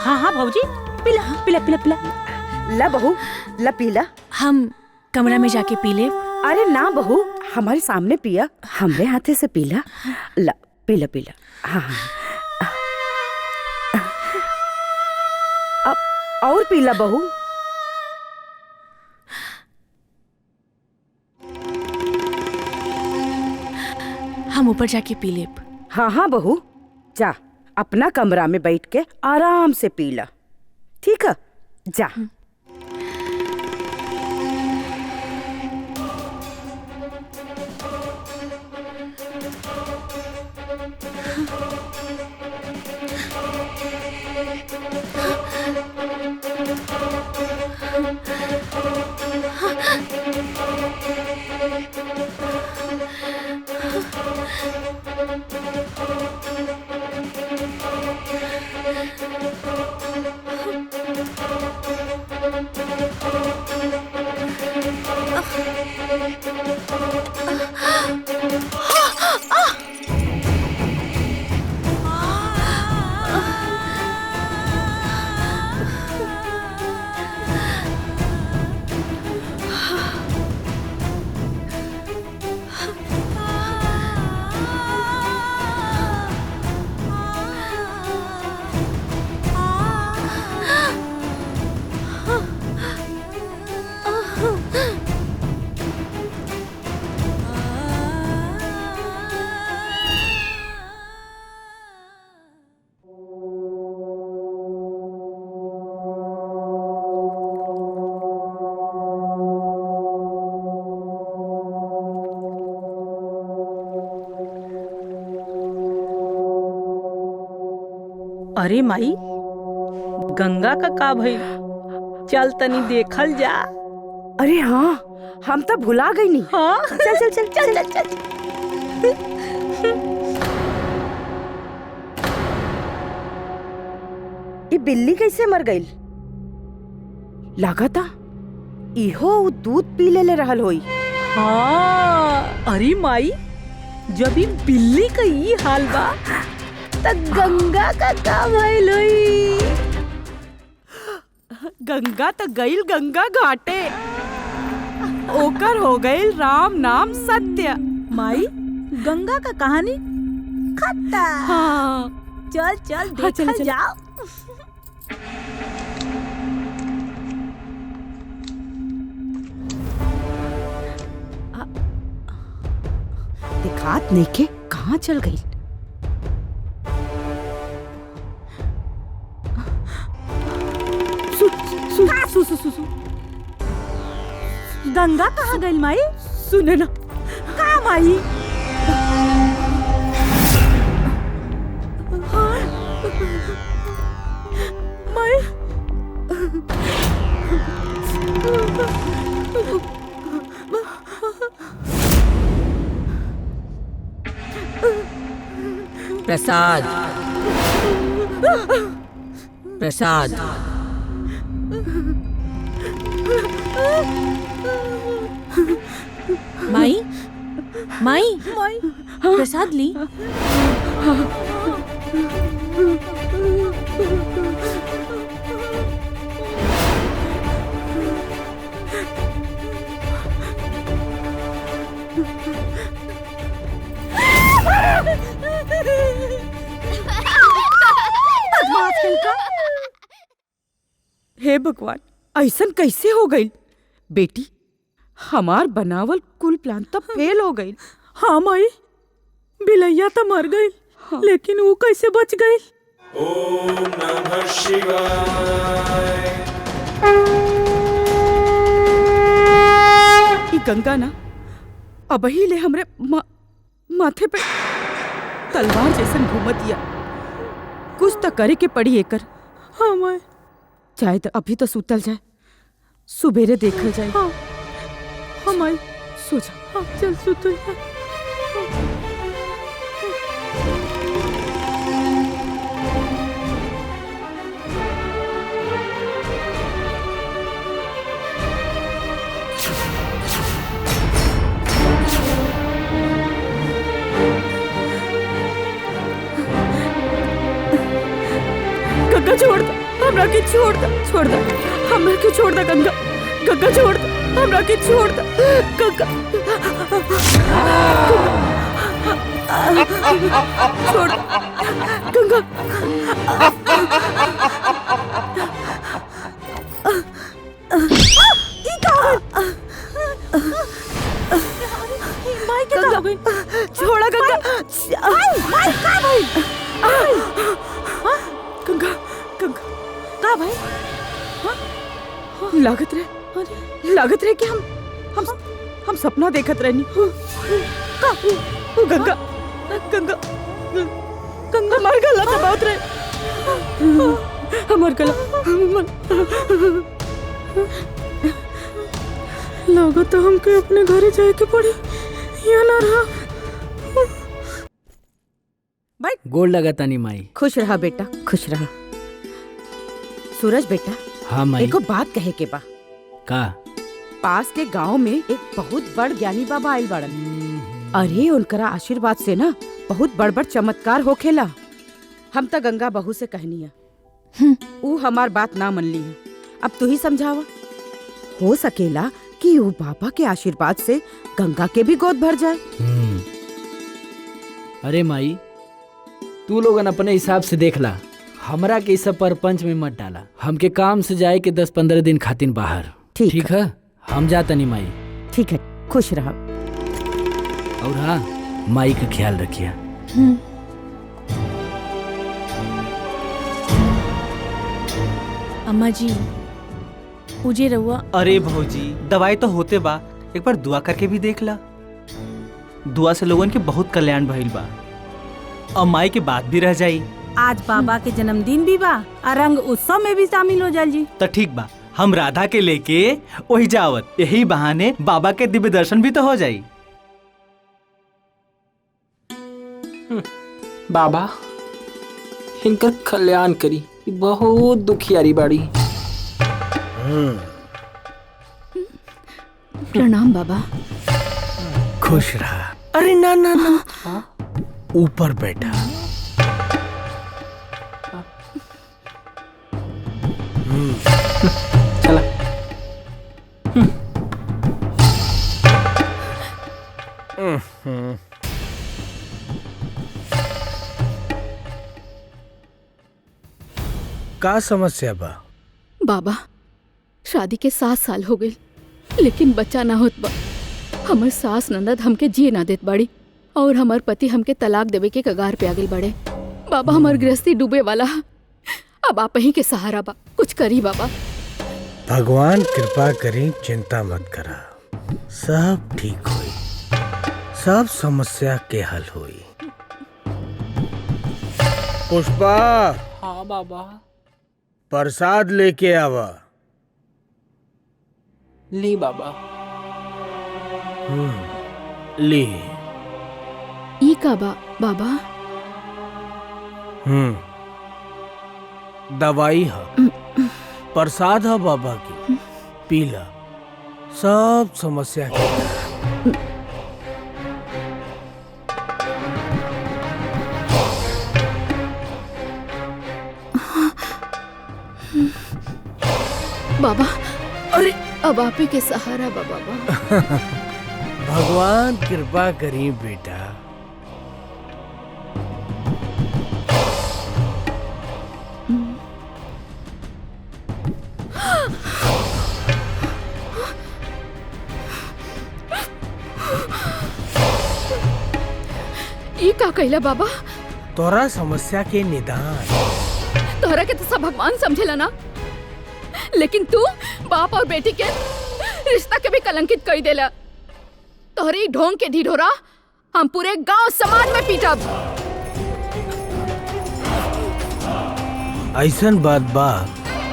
हाँ हाँ भौजी, पिला पिला पिला पिला। ला बहू, ला पीला। हम कमरा में जाके पी ले। अरे ना बहू, हमारे सामने पिया, हमरे हाथे से पीला। ला पीला पीला। हाँ हाँ और पीला बहू। हम ऊपर जाके पी लेब। हाँ हाँ बहू, जा अपना कमरा में बैठ के आराम से पी ला, ठीक है? जा। अरे माई, गंगा का भइल? चल तनी देखल जा। अरे हाँ, हम तो भुला गई नहीं। हाँ चल चल चल चल चल चल। ये बिल्ली कैसे मर गई? लागता इहो उ दूध पी ले रहल होई। हाँ, अरे माई, जब ई बिल्ली का ई हाल बा त गंगा का भइल होई? गंगा तो गईल गंगा घाटे, ओकर हो गईल राम नाम सत्य। माई, गंगा का कहानी खत्म। हाँ, चल चल देखल जाओ। दिखात नहीं के कहाँ चल गई? गंगा कहाँ गई माई? सुने ना। कहाँ माई? माई, प्रसाद, प्रसाद। माई, माई, प्रसाद ली। हे भगवान, ऐसन कैसे हो गई? बेटी, हमार बनावल कुल प्लान तो फेल हो गई। हाँ माई, बिलैया तो मर गई, लेकिन वो कैसे बच गई? ओम नमः शिवाय। ई गंगा ना अब ही ले हमरे माथे पे तलवार जैसन घूमतिया। कुछ तो करे के पड़ी एकर। हाँ माई, चाहे तो अभी तो सुतल जाए, सुबेरे देखल जाए। हाँ, हाँ माई, सो जा। हाँ, चल सुतल जा। गंगा छोड़ दो, हमरा के छोड़ दो, छोड़ दो, हमरा के छोड़ दो गंगा, गंगा छोड़ दो, हमरा के छोड़ दो गंगा, छोड़ दो गंगा। माई के का हो गई? छोड़ा गंगा। माई का भाई? गंगा गंगा का भाई? लागत रहे कि हम सपना देखत रहनी। का? गंगा गंगा गंगा हमार गला दबावत रहे। हमार गला लागो तो हमके अपने घरे जाए के पड़ी। यहाँ ना रहा। गोल लगा तानी माई। खुश रहा बेटा, खुश रहा। सूरज बेटा, हाँ माई। एको बात कहे के बा। का? पास के गांव में एक बहुत बड़ ज्ञानी बाबा आयल बड़न। अरे उनकरा आशीर्वाद से ना बहुत बड़ बड़ चमत्कार होखेला। हम तो गंगा बहू से कहनी है, ऊ हमार बात ना मन ली है। अब तू ही समझावा। हो सकेला कि वो बाबा के आशीर्वाद से गंगा के भी गोद भर जाए। अरे माई, तू लोगन अपने हिसाब से देख ला। हमरा के सब परपंच में मत डाला। हमके काम से जाए के 10-15 दिन खातिर बाहर। ठीक है? हम जाता नहीं माई। ठीक है, खुश रहा। और हाँ, माई का ख्याल रखिए। अम्मा जी, मुझे रहुआ। अरे भौजी, दवाई तो होते बा, एक बार दुआ करके भी देख ला। दुआ से लोगन के बहुत कल्याण भइल बा और माई के बात भी रह जाई। आज बाबा के जन्मदिन भी बा और रंग उत्सव में भी शामिल हो जाल जी। तो ठीक बा, हम राधा के लेके वही जावत। यही बहाने बाबा के दिव्य दर्शन भी तो हो जाई। बाबा इनकर कल्याण करी, बहुत दुखियारी बाड़ी। प्रणाम बाबा। खुश रहा। अरे ना ना ना, ऊपर बैठा। चला। का समस्या बा? बाबा, शादी के 7 साल हो गए, लेकिन बच्चा ना होत बा। हमर सास ननद हमके जिए ना देत बाड़ी और हमार पति हमके तलाक देवे के कगार पे आगे बड़े। बाबा, हमार गृहस्थी डूबे वाला। अब आप ही के सहारा बा, कुछ करी बाबा। भगवान कृपा करी, चिंता मत करा, सब ठीक होई, सब समस्या के हल होई। पुष्पा। हाँ बाबा। प्रसाद लेके आवा। ली बाबा। ली। ई का बाबा? दवाई है, प्रसाद है बाबा की, पीला, सब समस्या के। बाबा, अरे अब आप ही के सहारा बा बाबा। भगवान कृपा करी बेटा। ई का कहला बाबा? तोरा समस्या के निदान। तोहरा के तो सब भगवान समझेला ना, लेकिन तू बाप और बेटी के रिश्ता के भी कलंकित कर देला। तोहरी ढोंग के ढिढोरा हम पूरे गांव समाज में पीटब। ऐसन बात बा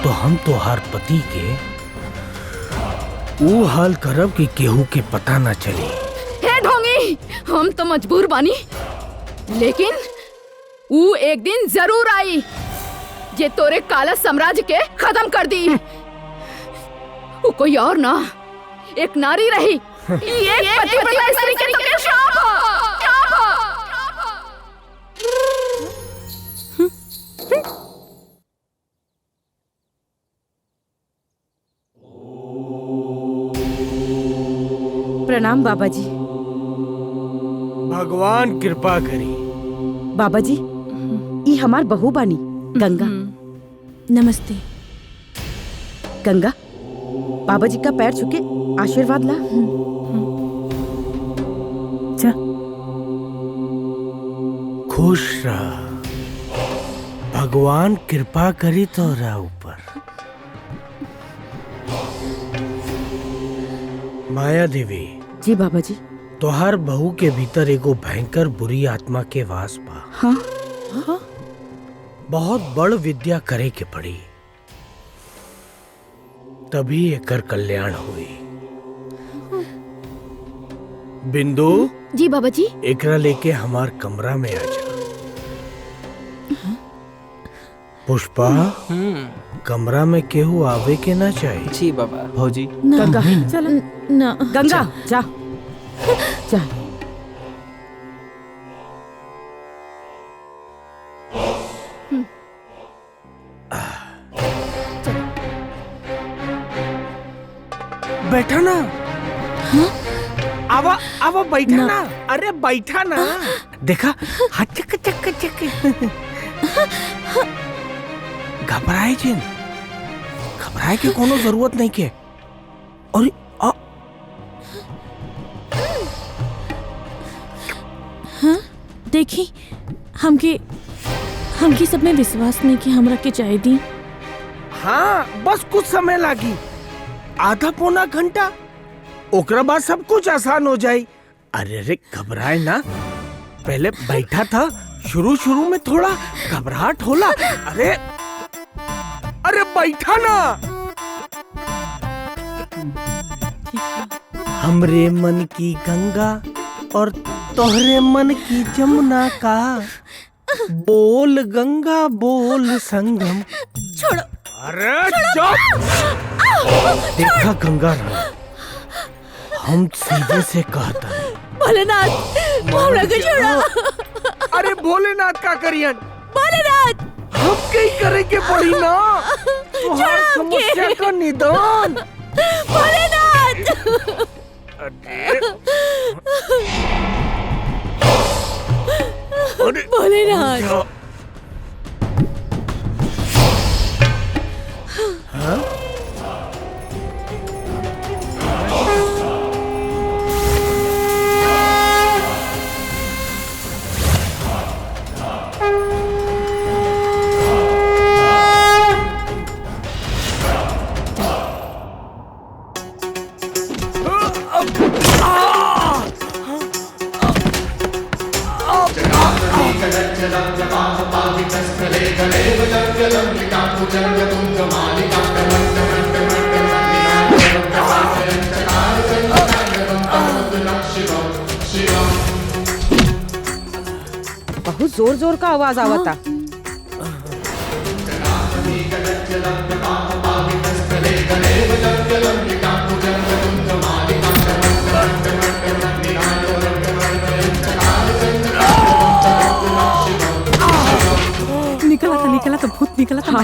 तो हम तोहार पति के वो हाल करब कि केहू के पता ना चली। हे ढोंगी, हम तो मजबूर बानी, लेकिन वो एक दिन जरूर आई जे तोरे काला साम्राज्य के खत्म कर दी। वो कोई और ना, एक नारी रही। ये पतिव्रता स्त्री के तो श्राप हो, श्राप हो। प्रणाम बाबा जी। भगवान कृपा करी। बाबा जी, ई हमार बहू बानी, गंगा। नमस्ते। गंगा, बाबा जी का पैर छुके आशीर्वाद ला। जा। खुश रह, भगवान कृपा करी तोरा ऊपर। माया देवी। जी बाबा जी। तोहार बहू के भीतर एगो भयंकर बुरी आत्मा के वास बा। हाँ? हाँ? बहुत बड़ विद्या करे के पड़ी, तभी एकर कल्याण हुई। बिंदु। जी बाबा जी। एकरा लेके हमार कमरा में आ जा। पुष्पा, कमरा में केहू आवे के ना चाहिए। जी बाबा। भौजी। गंगा चल ना। गंगा जा जा। बैठा ना। हाँ? आवा आवा बैठा ना। अरे बैठा ना। देखा हाथ चक चक चक। घबराए जिन, घबराए के कोनो जरूरत नहीं के। और हाँ देखी हमके सब में विश्वास नहीं कि हमरा के चाय दी। हाँ बस कुछ समय लागी, आधा पौना घंटा, ओकरा बाद सब कुछ आसान हो जाए। अरे रे घबराए ना, पहले बैठा था, शुरू में थोड़ा घबराहट होला। अरे अरे बैठा ना। हमरे मन की गंगा और तोहरे मन की जमुना का, बोल गंगा बोल संगम। छोड़ो। अरे चुप। देखा गंगा राम, हम सीधे से कहता है भोलेनाथ हमरा के छोड़ा। अरे भोलेनाथ का करियन, भोलेनाथ हम कहीं करे के पड़ी ना। तुम्हारी समस्या का निदान। भोलेनाथ। भोलेनाथ। हाँ? बहुत जोर जोर का आवाज आवता। निकला था भूत निकला था।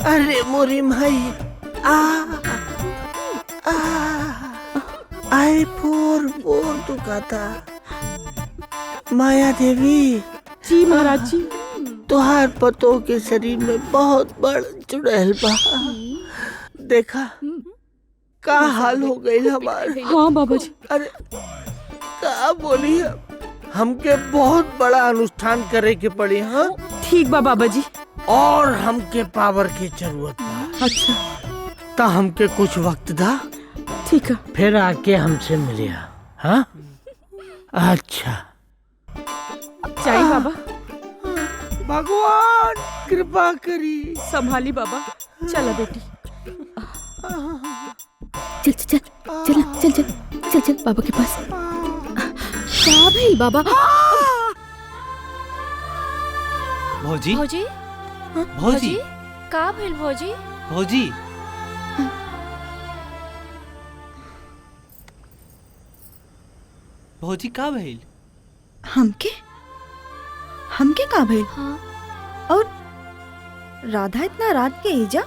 अरे मोरी भाई, आई फोर दुखाता। माया देवी। जी महाराज जी। तुहार पतों के शरीर में बहुत बड़ चुड़ैल बा। देखा का हाल हो गई हमारे। हाँ बाबा जी। अरे का बोली, हमके बहुत बड़ा अनुष्ठान करे के पड़ी। हाँ ठीक बा बाबा जी। और हमके पावर की जरूरत बा। अच्छा तो हमके कुछ वक्त दा। ठीक है। फिर आके हमसे मिलिया। हाँ अच्छा। चाहिए बाबा। भगवान कृपा करी। संभाली बाबा। चला बेटी। चल चल चल चल चल चल चल चल बाबा के पास। का भइल बाबा? भौजी भौजी भौजी का भइल भौजी? भौजी भौजी का भइल? हमके हमके का भइल? हाँ। और राधा इतना रात के ही जा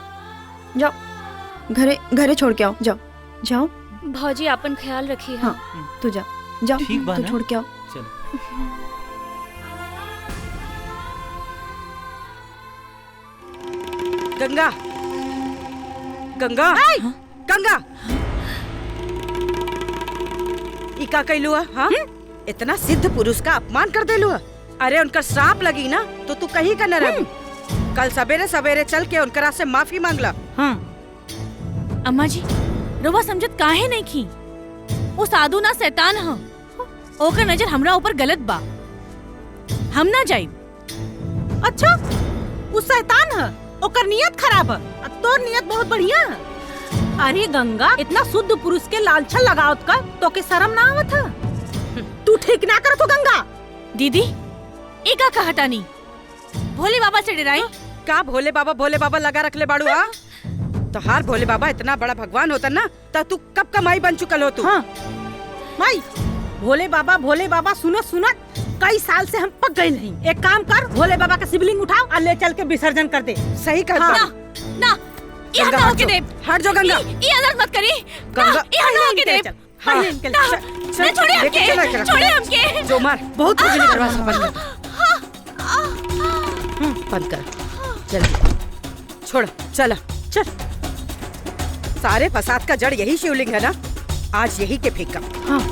जाओ घरे घरे छोड़ के आओ। जाओ जाओ भौजी अपन ख्याल रखिए। हाँ तू जा जाओ ठीक बा तू ना? छोड़ के आओ। चल गंगा गंगा गंगा ई का कैलू हाँ? इतना सिद्ध पुरुष का अपमान कर देलू। अरे उनका श्राप लगी ना तो तू कहीं का न रह। कल सवेरे सवेरे चल के उनकरा से माफी मांगला। अम्मा जी रउआ समझत काहे नहीं की? वो साधु ना शैतान ह। ओकर नजर हमरा ऊपर गलत बा। हम ना जाई। अच्छा वो शैतान है, ओकर नियत खराब है, तोर नियत बहुत बढ़िया है। अरे गंगा इतना शुद्ध पुरुष के लालछन लगावत का तो के शर्म ना आवत है? तू ठीक ना कर तो गंगा। दीदी एका कहता नहीं भोले बाबा से डराई का? भोले बाबा लगा रख ले बाड़ू। हाँ तो हार भोले बाबा इतना बड़ा भगवान होता ना तो तू कब का माई बन चुकल हो तू। हाँ माई भोले बाबा सुनो कई साल से हम पक गए नहीं। एक काम कर भोले बाबा का शिवलिंग उठाओ और ले चल के विसर्जन कर दे। सही कहा। हाँ। ना ये गंगा, हटा हट के जो। दे। हट जो गंगा। ये अनर्थ मत करी। गंगा, ये हटा के दे। हाँ, ना छोड़े हमके। जो मार बहुत हो गई दरवाजा बंद कर। जल्दी छोड़ चल। सारे फसाद का जड़ यही शिवलिंग है ना, आज यही के फेंका। हाँ।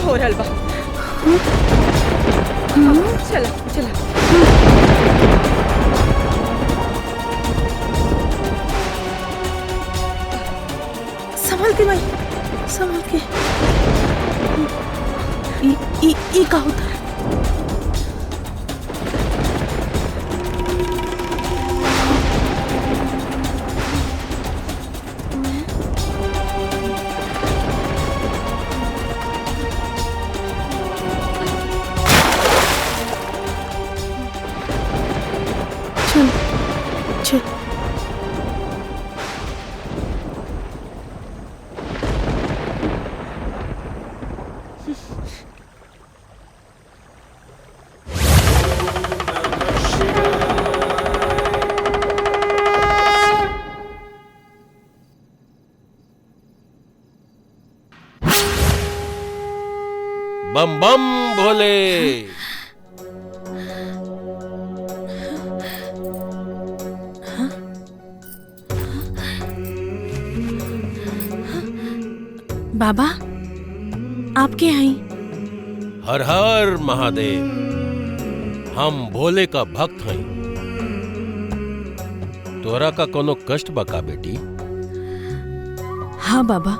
हो रहल बा। चला संभल के भाई संभल के। ई का होता है? चल बम बम भोले। बाबा आपके हैं? हर हर महादेव। हम भोले का भक्त हैं। तोरा का कोनो कष्ट बका बेटी? हाँ बाबा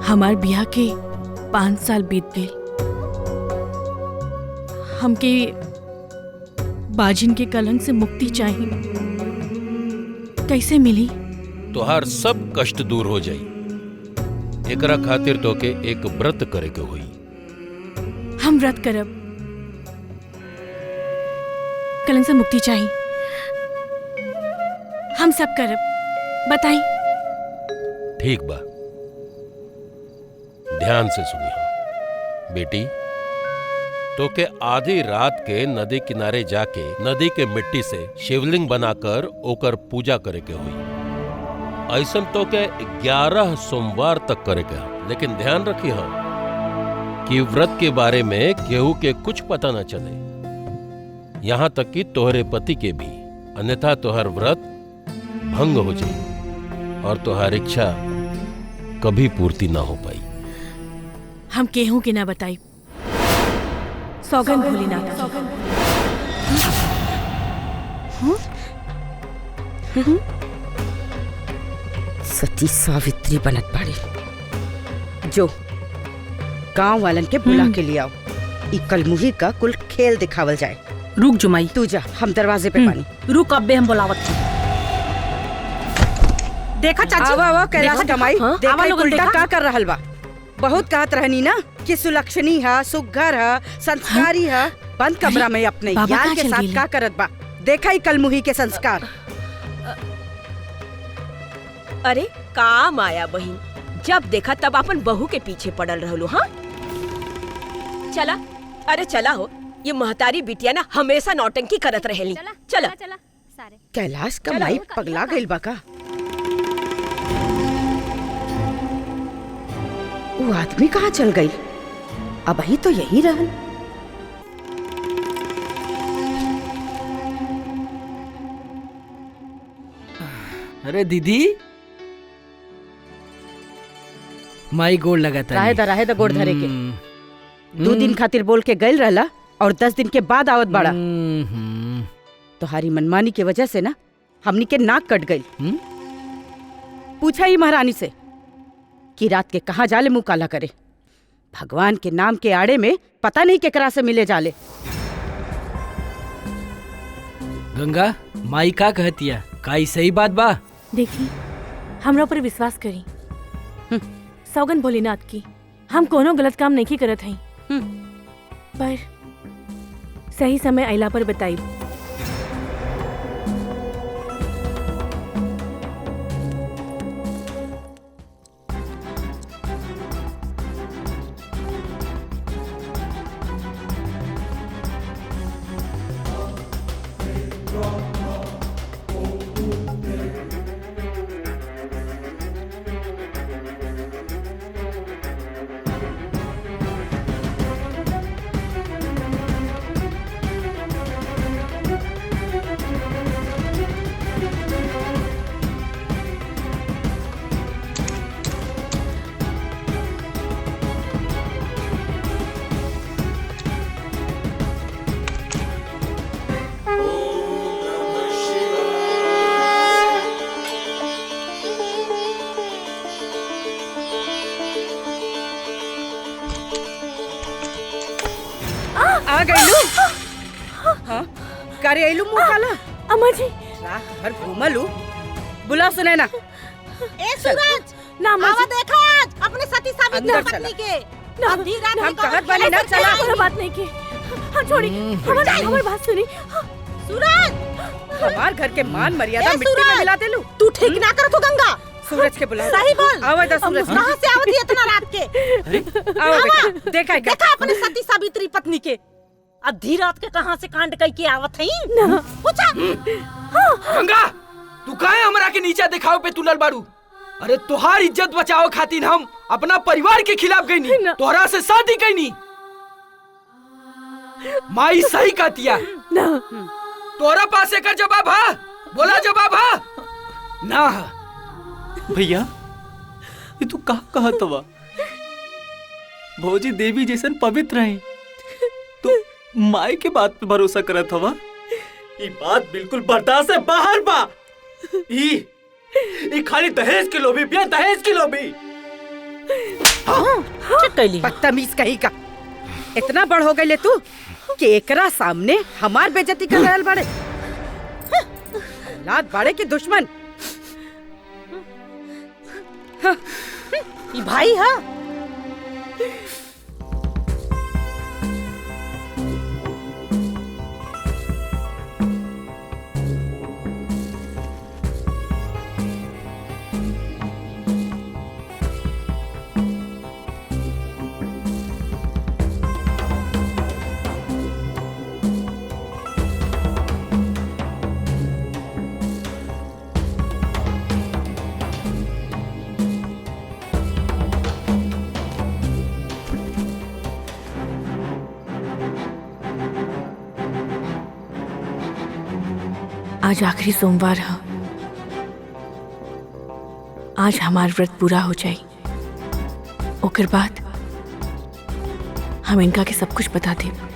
हमार बियाह के 5 साल बीत गए। हमके बाजिन के कलंक से मुक्ति चाहिए। कैसे मिली? तोहार सब कष्ट दूर हो जाई। एकरा खातिर तोके एक व्रत करे के होई। हम व्रत करब। कलंक से मुक्ति चाहिए। हम सब करब। बताई। ठीक बा, ध्यान से सुनिए बेटी। तोके आधी रात के नदी किनारे जाके नदी के मिट्टी से शिवलिंग बनाकर ओकर पूजा करे के हुई। ऐसन तो के 11 सोमवार तक करे के। लेकिन ध्यान रखी हो कि व्रत के बारे में केहू के कुछ पता न चले, यहाँ तक कि तोहरे पति के भी, अन्यथा तोहर व्रत भंग हो जाए और तोहर इच्छा कभी पूर्ति ना हो पाई। हम केहू के ना बताई। सौगंध भोलेनाथ। सती सावित्री बनत बाड़ी। जो गांव वालन के बुला के लिए आओ। ई कलमुही का कुल खेल दिखावल जाए। रुक जुमाई, तू जा, हम दरवाजे पे पानी। रुक, अब बे हम बुलावत थी। देखा चाची, आवा आवा कैलाश कमाई, देखा लोगन उल्टा देखा? का कर रहल बा। बहुत कहत रहनी ना कि सुलक्षणी है, सुघर है, संस्कारी है। बंद कमरा में अपने बाबा यार कहाँ के चल साथ गेले? का करत बा। देखा ही कलमुही के संस्कार। अरे का माया बहिन, जब देखा तब अपन बहू के पीछे पड़ल रहलू। हाँ चला, अरे चला हो, ये महतारी बिटिया ना हमेशा नौटंकी करत रहेली। चला कैलाश कमाई पगला गइल बा का? वो आदमी कहाँ चल गई? अब ही तो यही रहल। अरे दीदी, माई गोड़ लगाता राहे दा गोड़ धरे के। 2 दिन खातिर बोल के गइल रहला और 10 दिन के बाद आवत बाड़ा। तुम्हारी मनमानी की वजह से ना हमनी के नाक कट गई। पूछा ही महारानी से कि रात के कहाँ जाले मुंह काला करे। भगवान के नाम के आड़े में पता नहीं केकरा से मिले जाले। गंगा, माई का कहतिया? का ई सही बात बा? देखी, हमरा पर विश्वास करी। सौगन भोलेनाथ की, हम कोनो गलत काम नहीं करत हई। पर सही समय आइला पर बताई। आ गइलू? हाँ? करे आइलू मुंह काला? अम्मा जी, रात भर घूमलू। बुला सुने ना। ए सूरज, ना आवा देखा आज अपने सती सावित्री अंदर चला। पत्नी के। ना, अभी रात हम को कहत बानी ना, ऐसा चला। कोनो बात नहीं की। हाँ छोड़ी, हमारी बात सुनी। सूरज, हमार घर के मान मर्यादा ए, मिट्टी में सूरज! मिला देलू। तू ठीक ना कर तू गंगा। सूरज के बुला। सही बोल। आवा दा सूरज। कहाँ से आवत है इतना रात के? आवा देखा देखा अपने सती सावित्री पत्नी के। आधी रात के कहाँ से कांड कई के आवत हई? पूछा। गंगा, तू काहे हमरा के नीचा दिखाओ पे तुलल बाड़ू? अरे तोहार इज्जत बचाओ खातिर हम अपना परिवार के खिलाफ गईनी, तोहरा से शादी कईनी। माई सही कहतिया। तोरा पास एकर जवाब है? बोला जवाब है? ना है। भैया, ये तू का कहत बा? भौजी देवी जैसन पवित्र है, तो माई के बात पे भरोसा करत हवा? ये बात बिल्कुल बर्दाश्त से बाहर बा। ई खाली दहेज के लोभी बिया, दहेज की लोभी। बदतमीज कहीं का। इतना बड़ हो गई तू कि एकरा सामने हमार बेइज्जती कर रहल बाड़े। औलाद बाड़े के दुश्मन। ई भाई है। आज आखिरी सोमवार है। आज हमार व्रत पूरा हो जाए, ओकर बाद हम इनका के सब कुछ बता देब।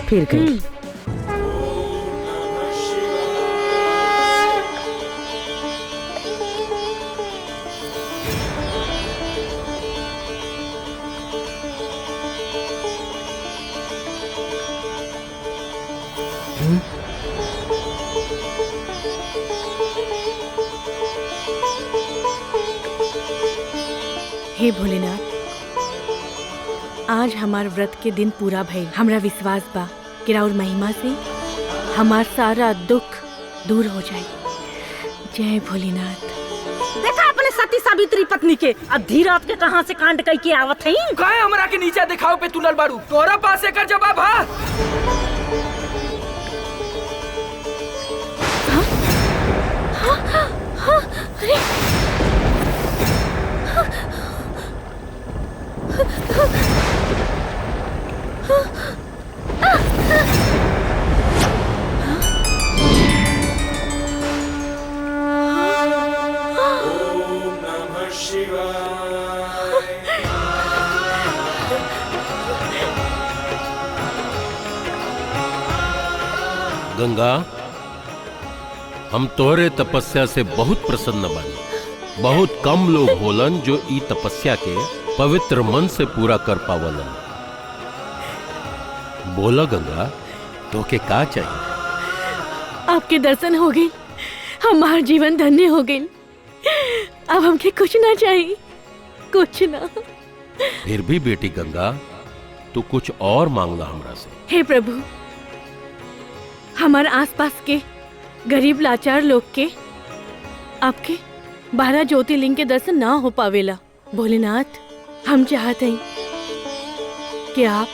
फिर गई। हे भोलेनाथ, आज हमार व्रत के दिन पूरा भइल। हमरा विश्वास बा कि राउर महिमा से हमार सारा दुख दूर हो जाए। जय भोलेनाथ। देखा अपने सती सावित्री पत्नी के अधी रात के कहां से कांड कई के आवत हई। काहे हमरा के नीचे दिखाओ पे तुलल बाड़ू? तोरा पास एकर जवाब हा? गंगा, हम तोहरे तपस्या से बहुत प्रसन्न बानी। बहुत कम लोग होलन जो ई तपस्या के पवित्र मन से पूरा कर पावलन। बोला गंगा, तो के का चाहिए? आपके दर्शन हो गए, हमार जीवन धन्य हो गई। अब हमके कुछ ना चाहिए, कुछ ना। फिर भी बेटी गंगा, तू कुछ और मांगला हमरा से। हे प्रभु, हमार आसपास के गरीब लाचार लोग के आपके 12 ज्योतिर्लिंग के दर्शन ना हो पावेला। भोलेनाथ, हम चाहते हैं कि आप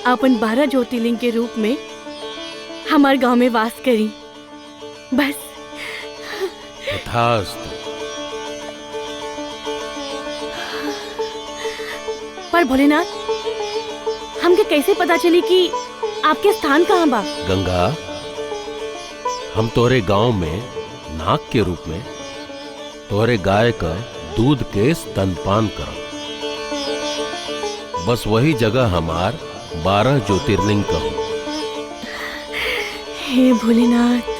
अपन 12 ज्योतिर्लिंग के रूप में हमारे गांव में वास करी। बस। तथास्तु। पर भोलेनाथ, हमके कैसे पता चली कि आपके स्थान कहाँ बा? गंगा, हम तोरे गांव में नाग के रूप में तोरे गाय का दूध के स्तनपान करब। बस वही जगह हमार 12 ज्योतिर्लिंग कहूँ। हे भोलेनाथ।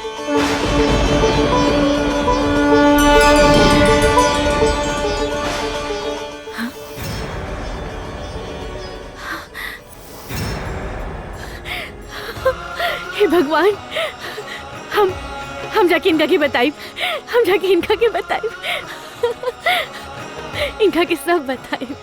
हे भगवान, हम जाके इनका के बताइब, हम जाके इनका के बताइब, इनका के सब बताइब।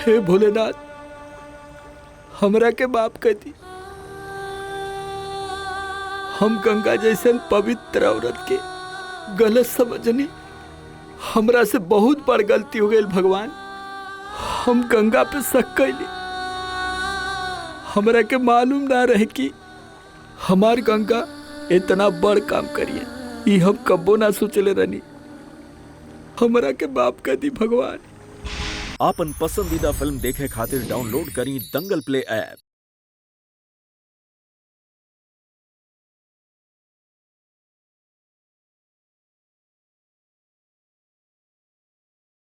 हे भोलेनाथ, हमरा के माफ कर दी। हम गंगा जैसन पवित्र औरत के गलत समझनी। हमरा से बहुत बड़ गलती हो गई भगवान। हम गंगा पे शक कैली। हमरा के मालूम ना रहे कि हमार गंगा इतना बड़ काम करिए। ये हम कब्बो ना सोचले रहनी। हमरा के माफ कर दी भगवान। आपन पसंदीदा फिल्म देखे खातिर डाउनलोड करी दंगल प्ले ऐप।